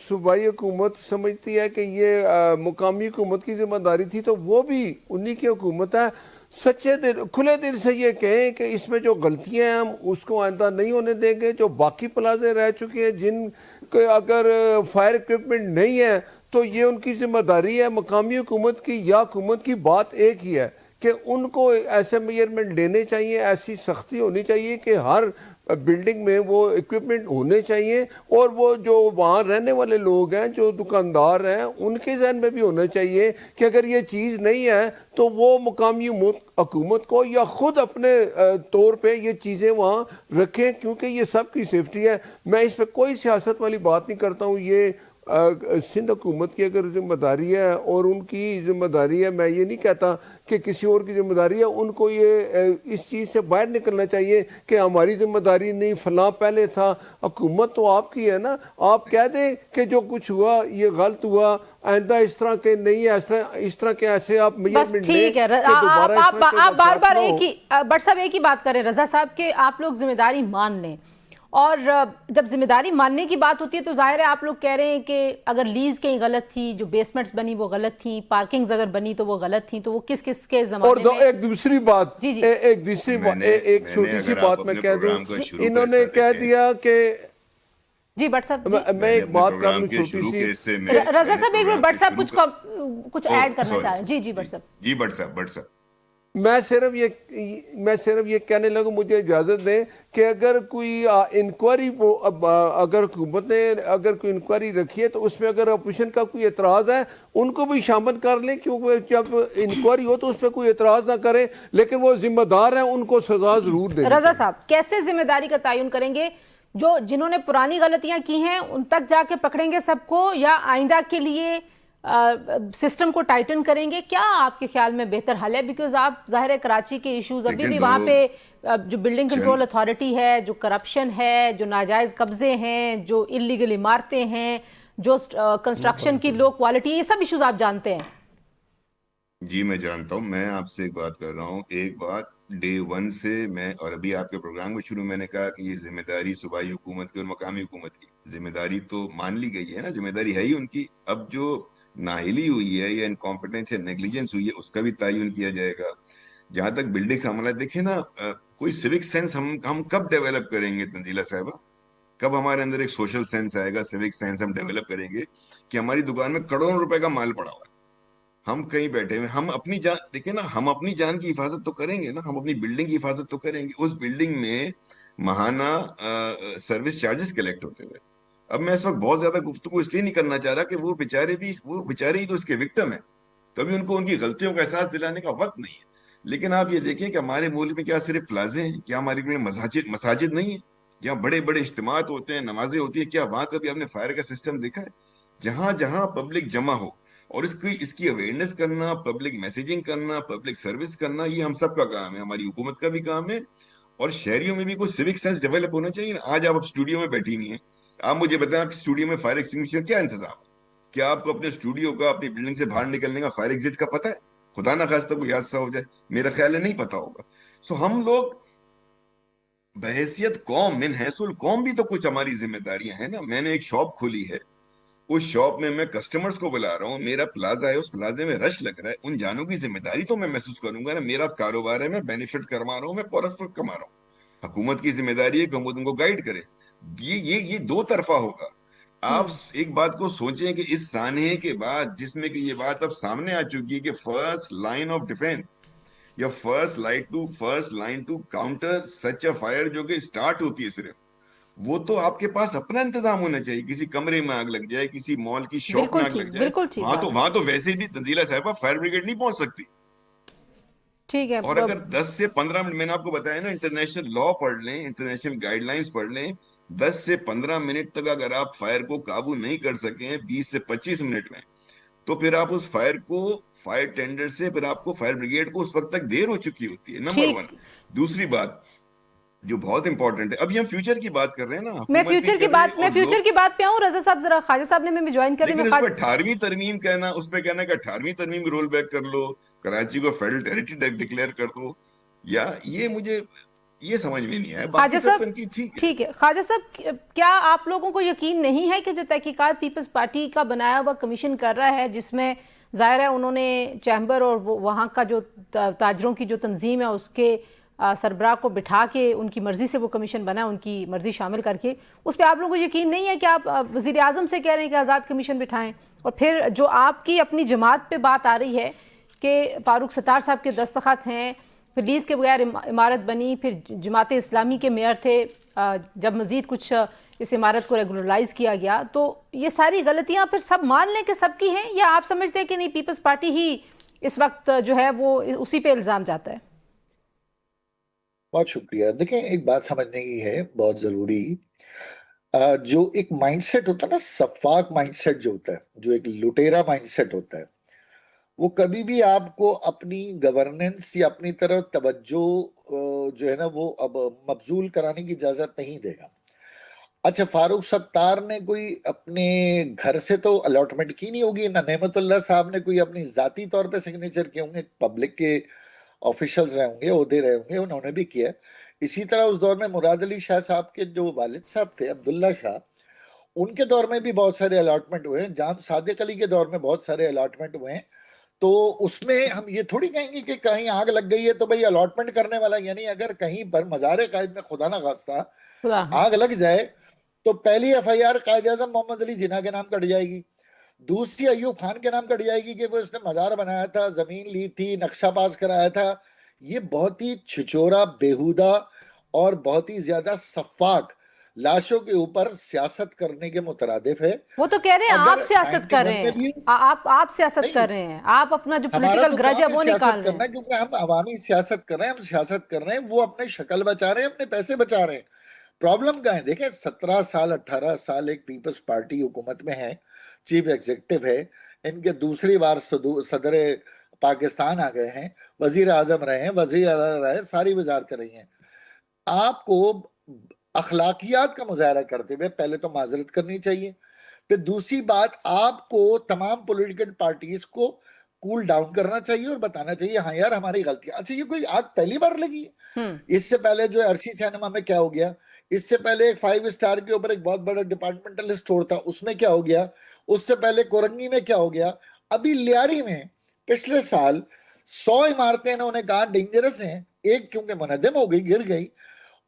Speaker 3: صوبائی حکومت سمجھتی ہے کہ یہ مقامی حکومت کی ذمہ داری تھی تو وہ بھی انہی کی حکومت ہے. سچے دل، کھلے دل سے یہ کہیں کہ اس میں جو غلطیاں ہیں ہم اس کو آئندہ نہیں ہونے دیں گے. جو باقی پلازے رہ چکے ہیں جن کے اگر فائر ایکوپمنٹ نہیں ہے تو یہ ان کی ذمہ داری ہے مقامی حکومت کی یا حکومت کی. بات ایک ہی ہے کہ ان کو ایسے میجرمنٹ لینے چاہیے, ایسی سختی ہونی چاہیے کہ ہر بلڈنگ میں وہ اکوپمنٹ ہونے چاہیے, اور وہ جو وہاں رہنے والے لوگ ہیں, جو دکاندار ہیں, ان کے ذہن میں بھی ہونا چاہیے کہ اگر یہ چیز نہیں ہے تو وہ مقامی حکومت کو یا خود اپنے طور پہ یہ چیزیں وہاں رکھیں, کیونکہ یہ سب کی سیفٹی ہے. میں اس پہ کوئی سیاست والی بات نہیں کرتا ہوں. یہ سندھ حکومت کی اگر ذمہ داری ہے اور ان کی ذمہ داری ہے, میں یہ نہیں کہتا کہ کسی اور کی ذمہ داری ہے, ان کو یہ اس چیز سے باہر نکلنا چاہیے کہ ہماری ذمہ داری نہیں, فلاں پہلے تھا. حکومت تو آپ کی ہے نا, آپ کہہ دیں کہ جو کچھ ہوا یہ غلط ہوا, آئندہ اس طرح کے نہیں ہے, اس طرح کے ایسے آپ
Speaker 1: بس ٹھیک ہے. آپ بار بار ایک ہی بٹ صاحب ایک ہی بات کریں رضا صاحب کہ آپ لوگ ذمہ داری مان لیں, اور جب ذمہ داری ماننے کی بات ہوتی ہے تو ظاہر ہے آپ لوگ کہہ رہے ہیں کہ اگر لیز کہیں غلط تھی, جو بیسمنٹس بنی وہ غلط تھیں, پارکنگز اگر بنی تو وہ غلط تھیں, تو وہ کس کس کے زمانے میں.
Speaker 3: اور ایک دوسری بات, ایک چھوٹی سی بات میں کہہ دوں, انہوں نے کہہ دیا کہ
Speaker 1: جی بٹ صاحب
Speaker 3: میں ایک بات کر لوں چھوٹی سی.
Speaker 1: رضا صاحب ایک بٹ صاحب کچھ ایڈ کرنا چاہ رہے ہیں. جی بٹ صاحب.
Speaker 2: جی بٹ صاحب
Speaker 3: میں صرف یہ کہنے لگا, مجھے اجازت دیں کہ اگر کوئی انکوائری, اگر حکومت نے اگر کوئی انکوائری رکھی ہے تو اس میں اگر اپوزیشن کا کوئی اعتراض ہے ان کو بھی شامل کر لیں, کیونکہ جب انکوائری ہو تو اس پہ کوئی اعتراض نہ کرے, لیکن وہ ذمہ دار ہیں, ان کو سزا ضرور دیں.
Speaker 1: رضا صاحب کیسے ذمہ داری کا تعین کریں گے؟ جنہوں نے پرانی غلطیاں کی ہیں ان تک جا کے پکڑیں گے سب کو, یا آئندہ کے لیے سسٹم کو ٹائٹن کریں گے؟ کیا آپ کے خیال میں بہتر حل ہے؟ بیکاز آپ ظاہر ہے کراچی کے ایشوز ابھی بھی وہاں پہ جو بلڈنگ کنٹرول اتھارٹی ہے, جو کرپشن ہے, جو ناجائز قبضے ہیں, جو اللیگل عمارتیں ہیں, جو کنسٹرکشن کی لو کوالٹی, یہ سب ایشوز آپ جانتے ہیں.
Speaker 2: جی میں جانتا ہوں. میں آپ سے ایک بات کر رہا ہوں, ایک بات ڈے ون سے میں, اور ابھی آپ کے پروگرام کے شروع میں نے کہا کہ یہ ذمہ داری صوبائی حکومت کی اور مقامی حکومت کی ذمہ داری تو مان لی گئی ہے نا, ذمہ داری ہے ہی ان کی. اب جو نااہلی ہوئی ہے یا انکمپیٹنس یا نیگلیجنس ہوئی ہے اس کا بھی تعین کیا جائے گا. جہاں تک بلڈنگ کا معاملہ, دیکھیں نا, کوئی سیوک سینس ہم کب ڈیولپ کریں گے تنزیلہ صاحبہ؟ کب ہمارے اندر ایک سوشل سینس آئے گا, سیوک سینس ہم ڈیولپ کریں گے کہ ہماری دکان میں کروڑوں روپے کا مال پڑا ہوا ہے, ہم کہیں بیٹھے ہوئے, ہم اپنی جان, دیکھیں نا, ہم اپنی جان کی حفاظت تو کریں گے نا, ہم اپنی بلڈنگ کی حفاظت تو کریں گے. اس بلڈنگ میں ماہانہ سروس چارجز کلیکٹ ہوتے ہوئے. اب میں اس وقت بہت زیادہ گفتگو اس لیے نہیں کرنا چاہ رہا کہ وہ بیچارے ہی تو اس کے وکٹم ہیں, کبھی ان کو ان کی غلطیوں کا احساس دلانے کا وقت نہیں ہے. لیکن آپ یہ دیکھیں کہ ہمارے ملک میں کیا صرف پلازے ہیں؟ کیا ہمارے میں مساجد نہیں ہیں جہاں بڑے بڑے اجتماعات ہوتے ہیں, نمازیں ہوتی ہیں؟ کیا وہاں کبھی آپ نے فائر کا سسٹم دیکھا ہے؟ جہاں جہاں پبلک جمع ہو اور اس کی اویئرنیس کرنا, پبلک میسیجنگ کرنا, پبلک سروس کرنا, یہ ہم سب کا کام ہے, ہماری حکومت کا بھی کام ہے. اور شہریوں میں بھی کوئی سیوک سینس ڈیولپ ہونا چاہیے. آج آپ اسٹوڈیو میں بیٹھی نہیں ہیں, آپ مجھے بتائیں آپ کی اسٹوڈیو میں فائر ایکسٹنگوشر کیا انتظام ہے؟ کیا آپ کو اپنے اسٹوڈیو کا, اپنی بلڈنگ سے باہر نکلنے کا فائر ایگزٹ کا پتہ ہے؟ خدا نہ خواستہ کوئی حادثہ ہو جائے, میرا خیال ہے نہیں پتا ہوگا. سو ہم لوگ بحیثیت قوم, من حیث القوم بھی تو کچھ ہماری ذمہ داریاں ہیں نا. میں نے ایک شاپ کھولی ہے, اس شاپ میں کسٹمرز کو بلا رہا ہوں, میرا پلازا ہے, اس پلازے میں رش لگ رہا ہے, ان جانوں کی ذمہ داری تو میں محسوس کروں گا نا. میرا کاروبار ہے, میں بینیفٹ کروا رہا ہوں, میں پروفٹ کما رہا ہوں. حکومت کی ذمہ داری ہے کہ وہ ان کو گائیڈ کرے. یہ دو طرفہ ہوگا. آپ ایک بات کو سوچیں کہ اس سانحے کے بعد, جس میں کہ یہ بات اب سامنے آ چکی ہے کہ فرسٹ لائن آف ڈیفense یا first line to counter such a fire جو کہ اسٹارٹ ہوتی ہے صرف, وہ تو آپ کے پاس اپنا انتظام ہونا چاہیے. کسی کمرے میں آگ لگ جائے, کسی مال کی شاپ میں آگ لگ جائے, وہاں تو ویسے بھی تنزیلہ صاحبہ فائر بریگیڈ نہیں پہنچ سکتی.
Speaker 1: ٹھیک ہے.
Speaker 2: اور اگر 10 سے 15 منٹ, میں نے آپ کو بتایا نا, انٹرنیشنل لا پڑھ لیں, انٹرنیشنل گائیڈ لائنز پڑھ لیں, 10 سے 15 منٹ تک اگر آپ فائر کو قابو نہیں کر سکیں 20 سے 25 منٹ میں, تو پھر آپ اس فائر ٹینڈر سے, پھر آپ کو فائر بریگیڈ کو اس وقت تک دیر ہو چکی ہوتی ہے. نمبر 1. دوسری بات جو بہت امپورٹنٹ ہے, ابھی ہم فیوچر کی بات کر رہے ہیں نا,
Speaker 1: میں فیوچر کی بات پہ آؤں. رضا صاحب ذرا خواجہ صاحب نے میں جوائن کر رہی
Speaker 2: ہوں. لیکن اس پہ 18ویں ترمیم کہنا, اس پہ کہنا کہ 18ویں ترمیم رول بیک کر لو, کراچی کو فیڈرل ٹیریٹری ڈکلیئر کر دو, یا یہ مجھے یہ سمجھ میں نہیں آیا.
Speaker 1: خواجہ صاحب ٹھیک ہے. خواجہ صاحب کیا آپ لوگوں کو یقین نہیں ہے کہ جو تحقیقات پیپلز پارٹی کا بنایا ہوا کمیشن کر رہا ہے, جس میں ظاہر ہے انہوں نے چیمبر اور وہاں کا جو تاجروں کی جو تنظیم ہے اس کے सरबराह को बिठा के उनकी मर्जी से वो कमीशन बना, उनकी मर्जी शामिल करके, उस पर आप लोगों को यकीन नहीं है कि आप वज़ीर आज़म से कह रहे हैं कि आज़ाद कमीशन बिठाएं? और फिर जो आपकी अपनी जमात पे बात आ रही है कि फारूक सत्तार साहब के दस्तखत हैं, फिर लीज़ के बगैर इमारत बनी, फिर जमात इस्लामी के मेयर थे, जब मज़ीद कुछ इस इमारत को रेगुलराइज किया गया, तो ये सारी गलतियां फिर सब मान लें कि सबकी हैं, या आप समझते हैं कि नहीं, पीपल्स पार्टी ही इस वक्त जो है वो उसी पे इल्ज़ाम जाता है?
Speaker 5: बहुत शुक्रिया। देखें, एक बात समझने की है बहुत जरूरी, जो एक माइंडसेट होता है ना, सफाक माइंडसेट जो होता है, जो एक लुटेरा माइंडसेट होता है, वो कभी भी आपको अपनी गवर्नेंस या अपनी तरफ तवज्जो जो है ना वो अब मबजूल कराने की इजाजत नहीं देगा। अच्छा, फारूक सत्तार ने कोई अपने घर से तो अलॉटमेंट की नहीं होगी, ना नेमतुल्लाह साहब ने कोई अपनी जाती तौर पे सिग्नेचर किए होंगे, पब्लिक के ऑफिशियल्स रहे होंगे, ओहदे रहे होंगे, उन्होंने भी किया। इसी तरह उस दौर में मुराद अली शाह साहब के जो वालिद साहब थे अब्दुल्ला शाह, उनके दौर में भी बहुत सारे अलॉटमेंट हुए हैं, जाम सादिक अली के दौर में बहुत सारे अलॉटमेंट हुए हैं। तो उसमें हम ये थोड़ी कहेंगे कि कहीं आग लग गई है तो भाई अलॉटमेंट करने वाला, यानी अगर कहीं पर मज़ार कायद में खुदा ना खास्ता आग लग जाए तो पहली एफआईआर कायद आज़म मोहम्मद अली जिन्ना के नाम कट जाएगी, दूसरी अयूब खान के नाम कट जाएगी कि वो इसने मज़ार बनाया था, जमीन ली थी, नक्शा पास कराया था। ये बहुत ही छिचोरा, बेहुदा और बहुत ही ज्यादा सफाक लाशों के ऊपर सियासत करने के मुतरादिफ है।
Speaker 1: वो तो कह रहे हैं आप सियासत कर रहे हैं, आप सियासत
Speaker 5: नहीं,
Speaker 1: कर रहे हैं, आप अपना जो
Speaker 5: हमारा
Speaker 1: पॉलिटिकल
Speaker 5: तो
Speaker 1: ग्रज है
Speaker 5: काम
Speaker 1: वो
Speaker 5: है
Speaker 1: निकाल
Speaker 5: सियासत
Speaker 1: रहे
Speaker 5: करना,
Speaker 1: हैं।
Speaker 5: क्योंकि हम अवामी सियासत कर रहे हैं, हम सियासत कर रहे हैं, वो अपने शक्ल बचा रहे हैं, अपने पैसे बचा रहे हैं। प्रॉब्लम क्या है? देखें, 17 साल 18 साल एक पीपल्स पार्टी हुकूमत में है, चीफ एग्जीक्यूटिव है, इनके दूसरी बार सदर पाकिस्तान आ गए हैं, वजीर आजम रहे हैं, वजीर आला रहे, सारी वजारतें रही हैं। आपको अखलाकियात का मुजाहरा करते हुए पहले तो माजरत करनी चाहिए, फिर दूसरी बात, आपको तमाम पॉलिटिकल पार्टीज को कूल डाउन करना चाहिए और बताना चाहिए हाँ यार हमारी गलती। अच्छा, ये कोई आग पहली बार लगी है? इससे पहले जो अर्शी सिनेमा में क्या हो गया, इससे पहले एक 5 स्टार के ऊपर एक बहुत बड़ा डिपार्टमेंटल स्टोर था, उसमें क्या हो गया, उससे पहले कोरंगी में क्या हो गया, अभी लियारी में पिछले साल 100 इमारतें इन्होंने कहा डेंजरस हैं, एक क्योंकि मुनहदम हो गई, गिर गई,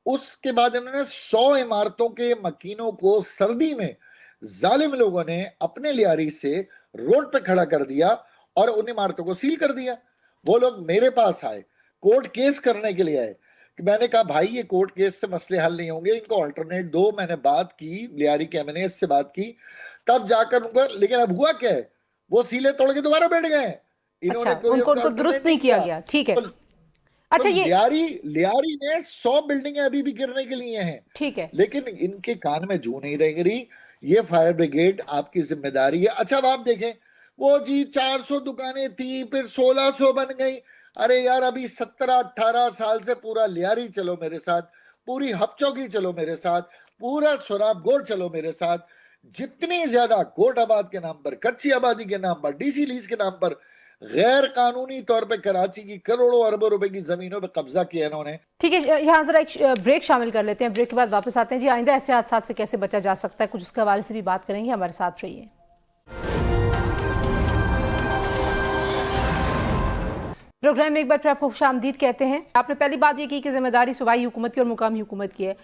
Speaker 5: उसके बाद इन्होंने 100 इमारतों के मकीनों को सर्दी में जालिम लोगों ने अपने लियारी से रोड पे खड़ा कर दिया और उन इमारतों को सील कर दिया। वो लोग मेरे पास आए, कोर्ट केस करने के लिए आए, कि मैंने कहा भाई ये कोर्ट केस से मसले हल नहीं होंगे, इनको अल्टरनेट दो। मैंने बात की, लियारी कैबिनेट से बात की, तब जाकर उनका, लेकिन अब हुआ क्या है, वो सीले तोड़ के दोबारा बैठ गए।
Speaker 1: अच्छा, उनको दुरुस्त नहीं किया गया, ठीक है। अच्छा, ये
Speaker 5: लियारी ने 100 बिल्डिंगें अभी भी गिरने के लिए हैं,
Speaker 1: ठीक है,
Speaker 5: लेकिन इनके कान में जू नहीं रह रही। ये फायर ब्रिगेड आपकी जिम्मेदारी है। अच्छा, अब आप देखें, वो जी 400 दुकानें थी, फिर 1600 बन गई। अरे यार, अभी 17-18 साल से पूरा लियारी चलो मेरे साथ, पूरी हपचौकी चलो मेरे साथ, पूरा सोराब गोड चलो मेरे साथ। जितनी ज्यादा कोट आबाद के नाम पर, कच्ची आबादी के नाम पर, डीसी लीज के नाम पर गैर कानूनी तौर पे कराची की करोड़ों अरबों रुपए की जमीनों पे कब्जा किया इन्होंने।
Speaker 1: ठीक है, यहाँ जरा एक ब्रेक शामिल कर लेते हैं, ब्रेक के बाद वापस आते हैं जी। आइंदा ऐसे हादसा से कैसे बचा जा सकता है, कुछ उसके हवाले से भी बात करेंगे, हमारे साथ रहिए। प्रोग्राम में एक बार फिर आपको खुशामदीद कहते हैं। आपने पहली बात ये की कि जिम्मेदारी सूबाई हुकूमत की और मुकामी हुकूमत की है,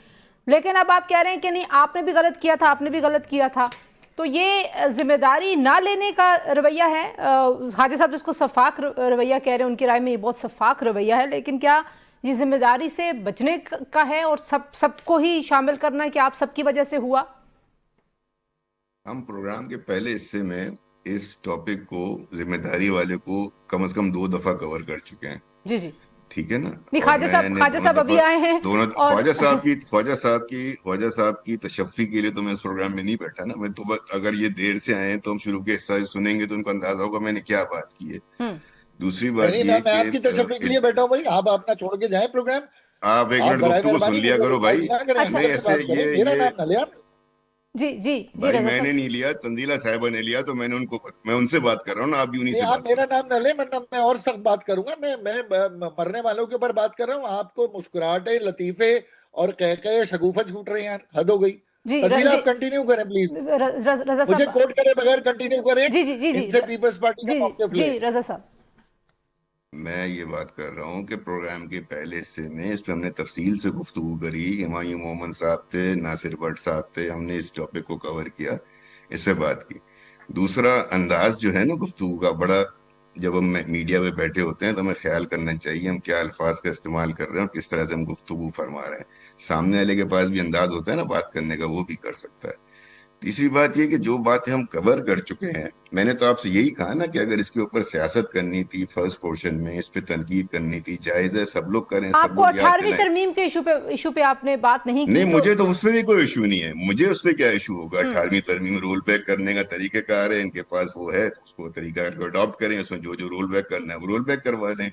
Speaker 1: लेकिन अब आप कह रहे हैं कि नहीं, आपने भी गलत किया था, आपने भी गलत किया था। तो ये जिम्मेदारी ना लेने का रवैया है। हाजी साहब इसको सफाक रवैया कह रहे हैं, उनकी राय में ये बहुत सफाक रवैया है, लेकिन क्या ये जिम्मेदारी से बचने का है और सबको ही शामिल करना है कि आप सबकी वजह से हुआ?
Speaker 2: हम प्रोग्राम के पहले हिस्से में इस टॉपिक को, जिम्मेदारी वाले को, कम से कम 2 दफा कवर कर चुके हैं।
Speaker 1: जी जी,
Speaker 2: ठीक है ना।
Speaker 1: नहीं, ख्वाजा साहब अभी आए हैं,
Speaker 2: दोनों
Speaker 1: और
Speaker 2: ख्वाजा साहब की तशफ़ी के लिए तो मैं इस प्रोग्राम में नहीं बैठा ना। मैं तो अगर ये देर से आए हैं तो हम शुरू के हिस्सा सुनेंगे तो उनको अंदाजा होगा मैंने क्या बात की है। दूसरी बात ये
Speaker 5: मैं आपकी तशफ़ी के लिए बैठा हूँ भाई, आप अपना छोड़ के जाए प्रोग्राम।
Speaker 2: आप एक मिनट गुफ्तगू सुन लिया करो भाई। नहीं, ऐसे
Speaker 5: मेरा नाम ना लिया।
Speaker 1: जी जी जी,
Speaker 2: भाई मैंने नहीं लिया, तंजीला साहिबा ने लिया, तो मैं उनसे बात कर रहा हूँ ना, आप भी उन्हीं से बात।
Speaker 5: मेरा नाम न ले, मैं और सख्त बात करूंगा। मैं मरने वालों के ऊपर बात कर रहा हूँ। आपको मुस्कुराहटे, लतीफे और कह शगुफा छूट रहे हैं, हद हो गई। तंजीला, आप कंटिन्यू करें प्लीज, मुझे कोट करे बगैर कंटिन्यू करें।
Speaker 1: जी जी जी जी,
Speaker 5: इनसे पीपल्स पार्टी का मौक़िफ़
Speaker 1: जी रजा साहब।
Speaker 2: میں یہ بات کر رہا ہوں کہ پروگرام کے پہلے حصے میں اس پہ ہم نے تفصیل سے گفتگو کری، ہمایوں مومن صاحب تھے، ناصر بٹ صاحب تھے، ہم نے اس ٹاپک کو کور کیا، اس سے بات کی۔ دوسرا انداز جو ہے نا گفتگو کا، بڑا جب ہم میڈیا پہ بیٹھے ہوتے ہیں تو ہمیں خیال کرنا چاہیے ہم کیا الفاظ کا استعمال کر رہے ہیں اور کس طرح سے ہم گفتگو فرما رہے ہیں۔ سامنے والے کے پاس بھی انداز ہوتا ہے نا بات کرنے کا، وہ بھی کر سکتا ہے۔ تیسری بات یہ کہ جو باتیں ہم کور کر چکے ہیں، میں نے تو آپ سے یہی کہا نا کہ اگر اس کے اوپر سیاست کرنی تھی فرسٹ پورشن میں، اس پہ تنقید کرنی تھی، جائز ہے، سب لوگ کریں،
Speaker 1: آپ
Speaker 2: سب
Speaker 1: کو
Speaker 2: لوگ یاد
Speaker 1: 18ویں
Speaker 2: دلائیں۔
Speaker 1: ترمیم کے ایشو پہ آپ نے بات نہیں کی
Speaker 2: نہیں،
Speaker 1: تو
Speaker 2: مجھے تو اس پہ بھی کوئی ایشو نہیں ہے، مجھے اس پہ کیا ایشو ہوگا؟ 18ویں ترمیم رول بیک کرنے کا طریقہ کار ہے، ان کے پاس وہ ہے تو اس کو طریقہ کار کو اڈاپٹ کریں، اس میں جو جو رول بیک کرنا ہے وہ رول بیک کروا لیں۔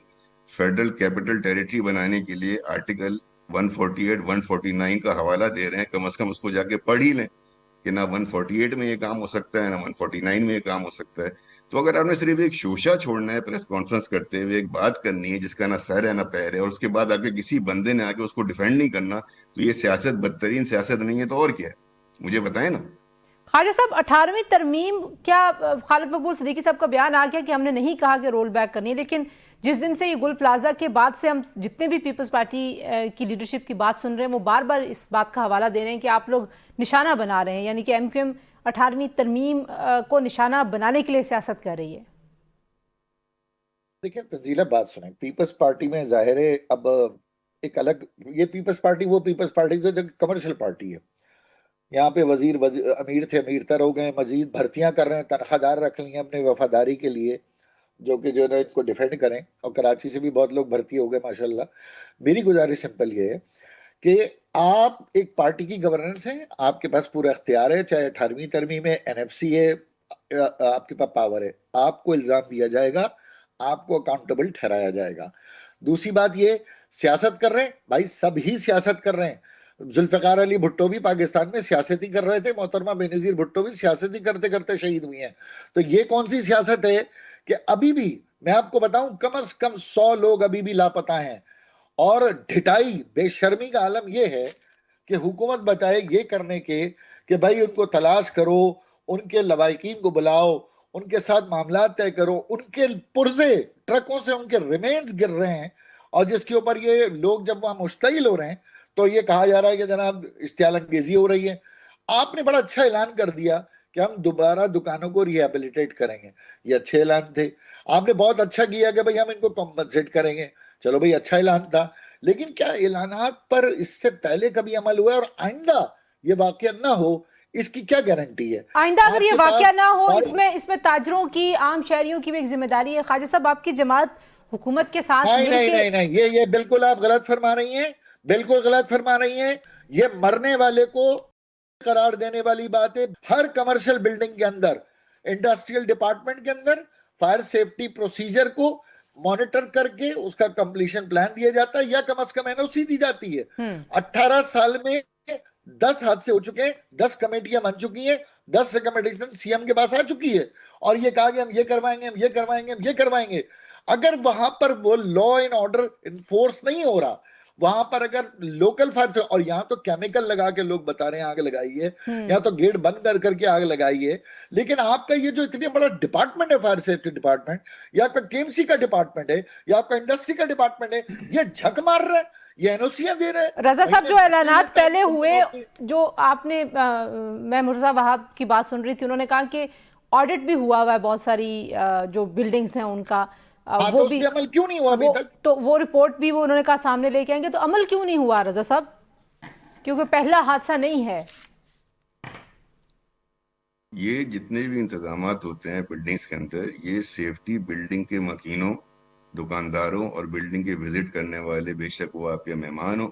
Speaker 2: فیڈرل کیپٹل ٹیریٹری بنانے کے لیے آرٹیکل 148 149 کا حوالہ دے رہے ہیں، کم از کم اس کو جا کے پڑھ ہی لیں کہ نہ 148 میں یہ کام ہو سکتا ہے نہ 149 میں یہ کام ہو سکتا ہے۔ تو اگر آپ نے صرف ایک شوشہ چھوڑنا ہے پریس کانفرنس کرتے ہوئے، ایک بات کرنی ہے جس کا نہ سر ہے نہ پیر ہے، اور اس کے بعد آ کے کسی بندے نے آ کے اس کو ڈیفینڈ نہیں کرنا، تو یہ سیاست بدترین سیاست نہیں ہے تو اور کیا ہے؟ مجھے بتائیں نا۔
Speaker 1: خواجہ صاحب 18ویں ترمیم، کیا خالد مقبول صدیقی صاحب کا بیان آ گیا کہ ہم نے نہیں کہا کہ رول بیک کرنی ہے، لیکن جس دن سے یہ گل پلازا کے بعد سے ہم جتنے بھی پیپلز پارٹی کی لیڈرشپ کی بات سن رہے ہیں وہ بار بار اس بات کا حوالہ دے رہے ہیں کہ آپ لوگ نشانہ بنا رہے ہیں، یعنی کہ ایم کیو ایم 18ویں ترمیم کو نشانہ بنانے کے لیے سیاست کر رہی ہے۔
Speaker 5: دیکھیں تنزیلہ، بات سنیں، پیپلز پارٹی میں ظاہر ہے اب ایک الگ، یہ پیپلز پارٹی وہ پیپلز پارٹی جو کمرشل پارٹی ہے، یہاں پہ وزیر امیر تھے، امیر تر ہو گئے، مزید بھرتیاں کر رہے ہیں، تنخواہ دار رکھ لی ہیں اپنے وفاداری کے لیے، جو کہ جو ہے ان کو ڈیفینڈ کریں، اور کراچی سے بھی بہت لوگ بھرتی ہو گئے ماشاءاللہ۔ میری گزارش سمپل یہ ہے کہ آپ ایک پارٹی کی گورننس ہیں، آپ کے پاس پورا اختیار ہے، چاہے 18ویں ترمیم ہے، این ایف سی ہے، آپ کے پاس پاور ہے، آپ کو الزام دیا جائے گا، آپ کو اکاؤنٹیبل ٹھہرایا جائے گا۔ دوسری بات یہ، سیاست کر رہے ہیں بھائی، سب ہی سیاست کر رہے ہیں، ذوالفقار علی بھٹو بھی پاکستان میں سیاست ہی کر رہے تھے، محترمہ بینظیر بھٹو بھی سیاست ہی کرتے کرتے شہید ہوئی ہیں۔ تو یہ کون سی سیاست ہے کہ ابھی بھی میں آپ کو بتاؤں کم از کم 100 لوگ ابھی بھی لاپتہ ہیں، اور ڈھٹائی بے شرمی کا عالم یہ ہے کہ حکومت بتائے یہ کرنے کے کہ بھائی ان کو تلاش کرو، ان کے لواحقین کو بلاؤ، ان کے ساتھ معاملات طے کرو، ان کے پرزے ٹرکوں سے ان کے ریمینز گر رہے ہیں، اور جس کے اوپر یہ لوگ جب وہاں مشتعل ہو رہے ہیں تو یہ کہا جا رہا ہے کہ جناب اشتعال انگیزی ہو رہی ہے۔ آپ نے بڑا اچھا اعلان کر دیا کہ ہم دوبارہ دکانوں کو ریہیبلیٹیٹ کریں گے، یہ اچھے اعلان تھے۔ آپ نے بہت اچھا کیا کہ بھئی ہم ان کو کمپنسیٹ کریں گے، چلو بھئی اچھا اعلان تھا، لیکن کیا اعلانات پر اس سے پہلے کبھی عمل ہوا ہے؟ اور آئندہ یہ واقعہ نہ ہو اس کی کیا گارنٹی ہے؟
Speaker 1: آئندہ اگر
Speaker 5: آپ
Speaker 1: یہ
Speaker 5: کے
Speaker 1: واقعہ
Speaker 5: پاس
Speaker 1: نہ ہو، اس میں تاجروں کی، عام شہریوں کی بھی ایک ذمہ داری ہے۔ خواجہ صاحب، آپ کی جماعت حکومت کے ساتھ
Speaker 5: نہیں
Speaker 1: مل
Speaker 5: نہیں
Speaker 1: کے،
Speaker 5: نہیں نہیں، یہ بالکل آپ غلط فرما رہی ہیں، بالکل غلط فرما رہی ہیں۔ یہ مرنے والے کو قرار دینے والی بات ہے۔ ہر کمرشل بلڈنگ کے اندر، انڈسٹریل ڈپارٹمنٹ کے اندر فائر سیفٹی پروسیجر کو مانیٹر کر کے اس کا کمپلیشن پلان دیا جاتا ہے، یا کم از کم این او سی دی جاتی ہے۔ 18 سال میں 10 حادثے ہو چکے ہیں، 10 کمیٹیاں بن چکی ہیں، 10 ریکمنڈیشن سی ایم کے پاس آ چکی ہے، اور یہ کہا کہ ہم یہ کروائیں گے، ہم یہ کروائیں گے، ہم یہ کروائیں گے۔ اگر وہاں پر وہ لا اینڈ آرڈر انفورس نہیں ہو رہا، وہاں پر اگر لوکل فائر، اور یہاں تو کیمیکل لگا کے لوگ بتا رہے ہیں آگ لگائی ہے، یہاں تو گیٹ بند کر کے آگ لگائی ہے، لیکن آپ کا یہ جو اتنی بڑا ڈپارٹمنٹ ہے، فائر سیفٹی ڈپارٹمنٹ، یا آپ کا کے ایم سی کا ڈپارٹمنٹ ہے، یا آپ کا انڈسٹری کا ڈپارٹمنٹ ہے، یہ جھک مار رہا ہے، یہ این او سیاں دے رہے ہیں۔
Speaker 1: رضا صاحب جو اعلانات پہلے ہوئے،
Speaker 5: ہوئے،
Speaker 1: جو آپ نے، میں مرزا وہاب کی بات سن رہی تھی، انہوں نے کہا کہ آڈٹ بھی ہوا ہے بہت ساری جو بلڈنگز ہیں ان کا،
Speaker 5: ہاں،
Speaker 1: وہ
Speaker 5: تو اس
Speaker 1: بھی،
Speaker 5: پہ عمل کیوں نہیں ہوا ابھی تک؟
Speaker 1: تو وہ رپورٹ بھی وہ انہوں نے کہا سامنے لے کے آئیں گے، تو عمل کیوں نہیں ہوا رضا صاحب؟ کیونکہ پہلا حادثہ نہیں ہے۔
Speaker 2: یہ جتنے بھی انتظامات ہوتے ہیں بلڈنگز کے اندر، یہ سیفٹی بلڈنگ کے مکینوں، دکانداروں اور بلڈنگ کے وزٹ کرنے والے، بے شک وہ آپ کے مہمان ہو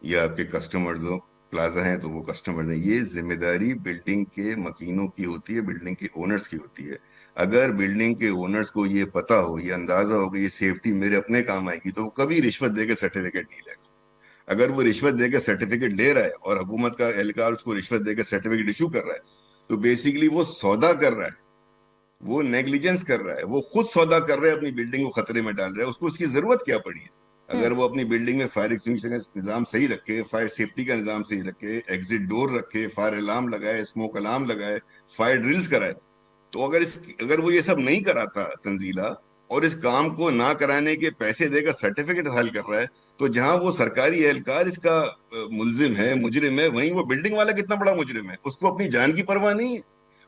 Speaker 2: یا آپ کے کسٹمرز ہو، پلازا ہیں تو وہ کسٹمرز ہیں، یہ ذمہ داری بلڈنگ کے مکینوں کی ہوتی ہے، بلڈنگ کے اونرز کی ہوتی ہے۔ اگر بلڈنگ کے اونرز کو یہ پتہ ہو، یہ اندازہ ہو کہ یہ سیفٹی میرے اپنے کام آئے گی، تو وہ کبھی رشوت دے کے سرٹیفکیٹ نہیں لے گا۔ اگر وہ رشوت دے کے سرٹیفکیٹ لے رہا ہے اور حکومت کا اہلکار اس کو رشوت دے کے سرٹیفکیٹ ایشو کر رہا ہے، تو بیسیکلی وہ سودا کر رہا ہے، وہ نیگلیجنس کر رہا ہے، وہ خود سودا کر رہا ہے، اپنی بلڈنگ کو خطرے میں ڈال رہا ہے۔ اس کو اس کی ضرورت کیا پڑی ہے؟ اگر وہ اپنی بلڈنگ میں فائر ایکسٹنگوشر کا نظام صحیح رکھے، فائر سیفٹی کا نظام صحیح رکھے، ایگزٹ ڈور رکھے، فائر الارم لگائے، اسموک الارم لگائے، فائر ڈرلز کرائے، تو اگر وہ یہ سب نہیں کراتا تنزیلہ، اور اس کام کو نہ کرانے کے پیسے دے کر سرٹیفکیٹ حاصل کر رہا ہے، تو جہاں وہ سرکاری اہلکار اس کا ملزم ہے، مجرم ہے، وہیں وہ بلڈنگ والا کتنا بڑا مجرم ہے. اس کو اپنی جان کی پرواہ نہیں ہے،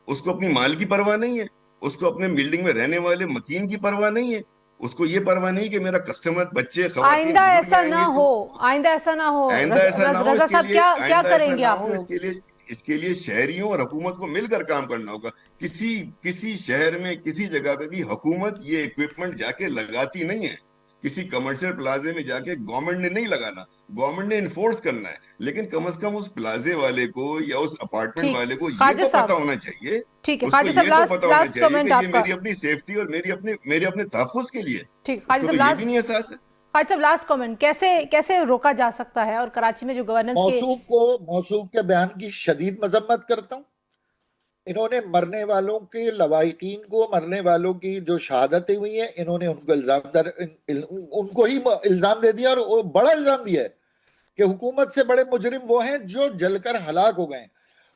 Speaker 2: اس کو اپنی مال کی پرواہ نہیں ہے، اس کو اپنے بلڈنگ میں رہنے والے مکین کی پرواہ نہیں ہے، اس کو یہ پرواہ نہیں کہ میرا کسٹمر، بچے، خواتین،
Speaker 1: آئندہ
Speaker 2: بزرگ
Speaker 1: ایسا
Speaker 2: آئیں
Speaker 1: نہ
Speaker 2: گے
Speaker 1: ہو،
Speaker 2: تو
Speaker 1: آئندہ ایسا نہ ہو.
Speaker 2: آئندہ ایسا نہ ہو.
Speaker 1: رضا صاحب کیا
Speaker 2: آئندہ ایسا
Speaker 1: کریں گے
Speaker 2: نہ
Speaker 1: آپ
Speaker 2: ہو،
Speaker 1: لوگ؟
Speaker 2: اس کے لیے شہریوں اور حکومت کو مل کر کام کرنا ہوگا. کسی شہر میں کسی جگہ پہ بھی حکومت یہ اکوپمنٹ جا کے لگاتی نہیں ہے. کسی کمرشل پلازے میں جا کے گورنمنٹ نے نہیں لگانا، گورنمنٹ نے انفورس کرنا ہے. لیکن کم از کم اس پلازے والے کو یا اس اپارٹمنٹ
Speaker 1: ٹھیک،
Speaker 2: والے کو یہ
Speaker 1: خواجہ
Speaker 2: تو
Speaker 1: صاحب
Speaker 2: پتا ہونا چاہیے،
Speaker 1: ٹھیک ہے،
Speaker 2: اس کو
Speaker 1: خواجہ صاحب
Speaker 2: یہ تو پتا ہونا
Speaker 1: لاسٹ
Speaker 2: چاہیے
Speaker 1: کمنٹ
Speaker 2: کہ یہ
Speaker 1: آپ کا.
Speaker 2: میری اپنی سیفٹی اور میری اپنے تحفظ کے لیے.
Speaker 1: ٹھیک،
Speaker 2: اس
Speaker 1: خواجہ
Speaker 2: کو
Speaker 1: صاحب
Speaker 2: تو یہ
Speaker 1: لاسٹ
Speaker 2: بھی نہیں احساس ہے.
Speaker 1: خواجہ صاحب لاسٹ کمنٹ، کیسے روکا جا سکتا ہے؟ اور کراچی میں جو گورننس کے
Speaker 5: موصوف کے بیان کی شدید مذمت کرتا ہوں. انہوں نے مرنے والوں کے لواحقین کو، مرنے والوں کی جو شہادتیں ہوئی ہیں، انہوں نے ان کو ہی الزام دے دیا، اور بڑا الزام دیا ہے کہ حکومت سے بڑے مجرم وہ ہیں جو جل کر ہلاک ہو گئے ہیں.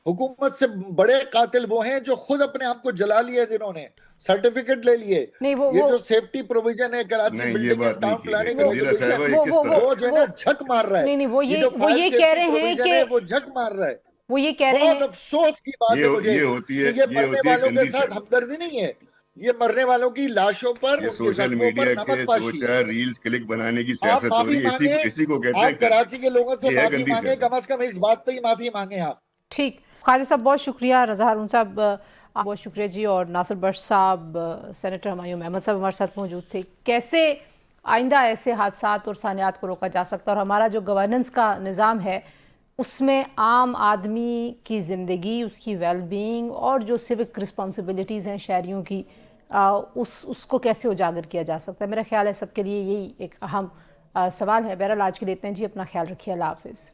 Speaker 5: حکومت سے بڑے قاتل وہ ہیں جو خود اپنے آپ کو جلا لیے، جنہوں نے سرٹیفکیٹ لے لیے.
Speaker 1: نہیں،
Speaker 5: یہ جو سیفٹی پروویژن ہے کراچی
Speaker 2: نہیں، یہ
Speaker 5: بلڈنگ
Speaker 2: بات
Speaker 5: اینڈ
Speaker 2: نہیں
Speaker 5: ٹاؤن
Speaker 2: کی گئی
Speaker 5: پلاننگ
Speaker 2: تنزیلہ صاحبہ.
Speaker 5: ریگولیشن،
Speaker 2: یہ کس طرح
Speaker 5: وہ جو ہے نا جھک مار رہا ہے.
Speaker 1: نہیں،
Speaker 5: یہ جو
Speaker 1: وہ
Speaker 5: فائر
Speaker 1: یہ
Speaker 5: سیفٹی
Speaker 1: کہہ رہے ہیں
Speaker 5: پروویژن
Speaker 1: کہ
Speaker 5: ہے وہ جھک مار رہا ہے.
Speaker 1: وہ یہ کہہ رہے
Speaker 5: بہت
Speaker 1: ہیں
Speaker 5: افسوس کی بات ہے مجھے
Speaker 2: یہ ہوتی
Speaker 5: کہ
Speaker 2: ہے
Speaker 5: یہ مرنے والوں کے
Speaker 2: گندی
Speaker 5: ساتھ
Speaker 2: سیاست.
Speaker 5: ہمدردی نہیں ہے، یہ مرنے والوں کی لاشوں پر،
Speaker 2: یہ
Speaker 5: ان کے
Speaker 2: سوشل
Speaker 5: زخموں پر
Speaker 2: میڈیا کے
Speaker 5: نمک
Speaker 2: دو
Speaker 5: پاشی.
Speaker 2: چار ریلز کلک بنانے کی
Speaker 5: آپ
Speaker 2: سیاست ہو
Speaker 5: معافی
Speaker 2: رہی ہے.
Speaker 5: مانگیں،
Speaker 2: اسی کو کہتے ہیں
Speaker 5: آپ کراچی کے لوگوں سے
Speaker 2: یہ ہے
Speaker 5: معافی
Speaker 2: گندی
Speaker 5: مانگیں،
Speaker 2: سیاست.
Speaker 5: کم از کم اس بات پہ ہی معافی مانگیں آپ.
Speaker 1: ٹھیک. خواجہ صاحب بہت شکریہ، رضا ہارون صاحب آپ بہت شکریہ جی، اور ناصر بٹ صاحب، سینیٹر ہمایوں احمد صاحب ہمارے ساتھ موجود تھے. کیسے آئندہ ایسے حادثات اور سانحات کو روکا جا سکتا ہے، اور ہمارا جو گورننس کا نظام ہے اس میں عام آدمی کی زندگی، اس کی ویل بینگ اور جو سیوک رسپانسبلٹیز ہیں شہریوں کی، اس کو کیسے اجاگر کیا جا سکتا ہے. میرا خیال ہے سب کے لیے یہی ایک اہم سوال ہے. بہرحال آج کے لیے اتنا جی، اپنا خیال رکھیے. اللہ حافظ.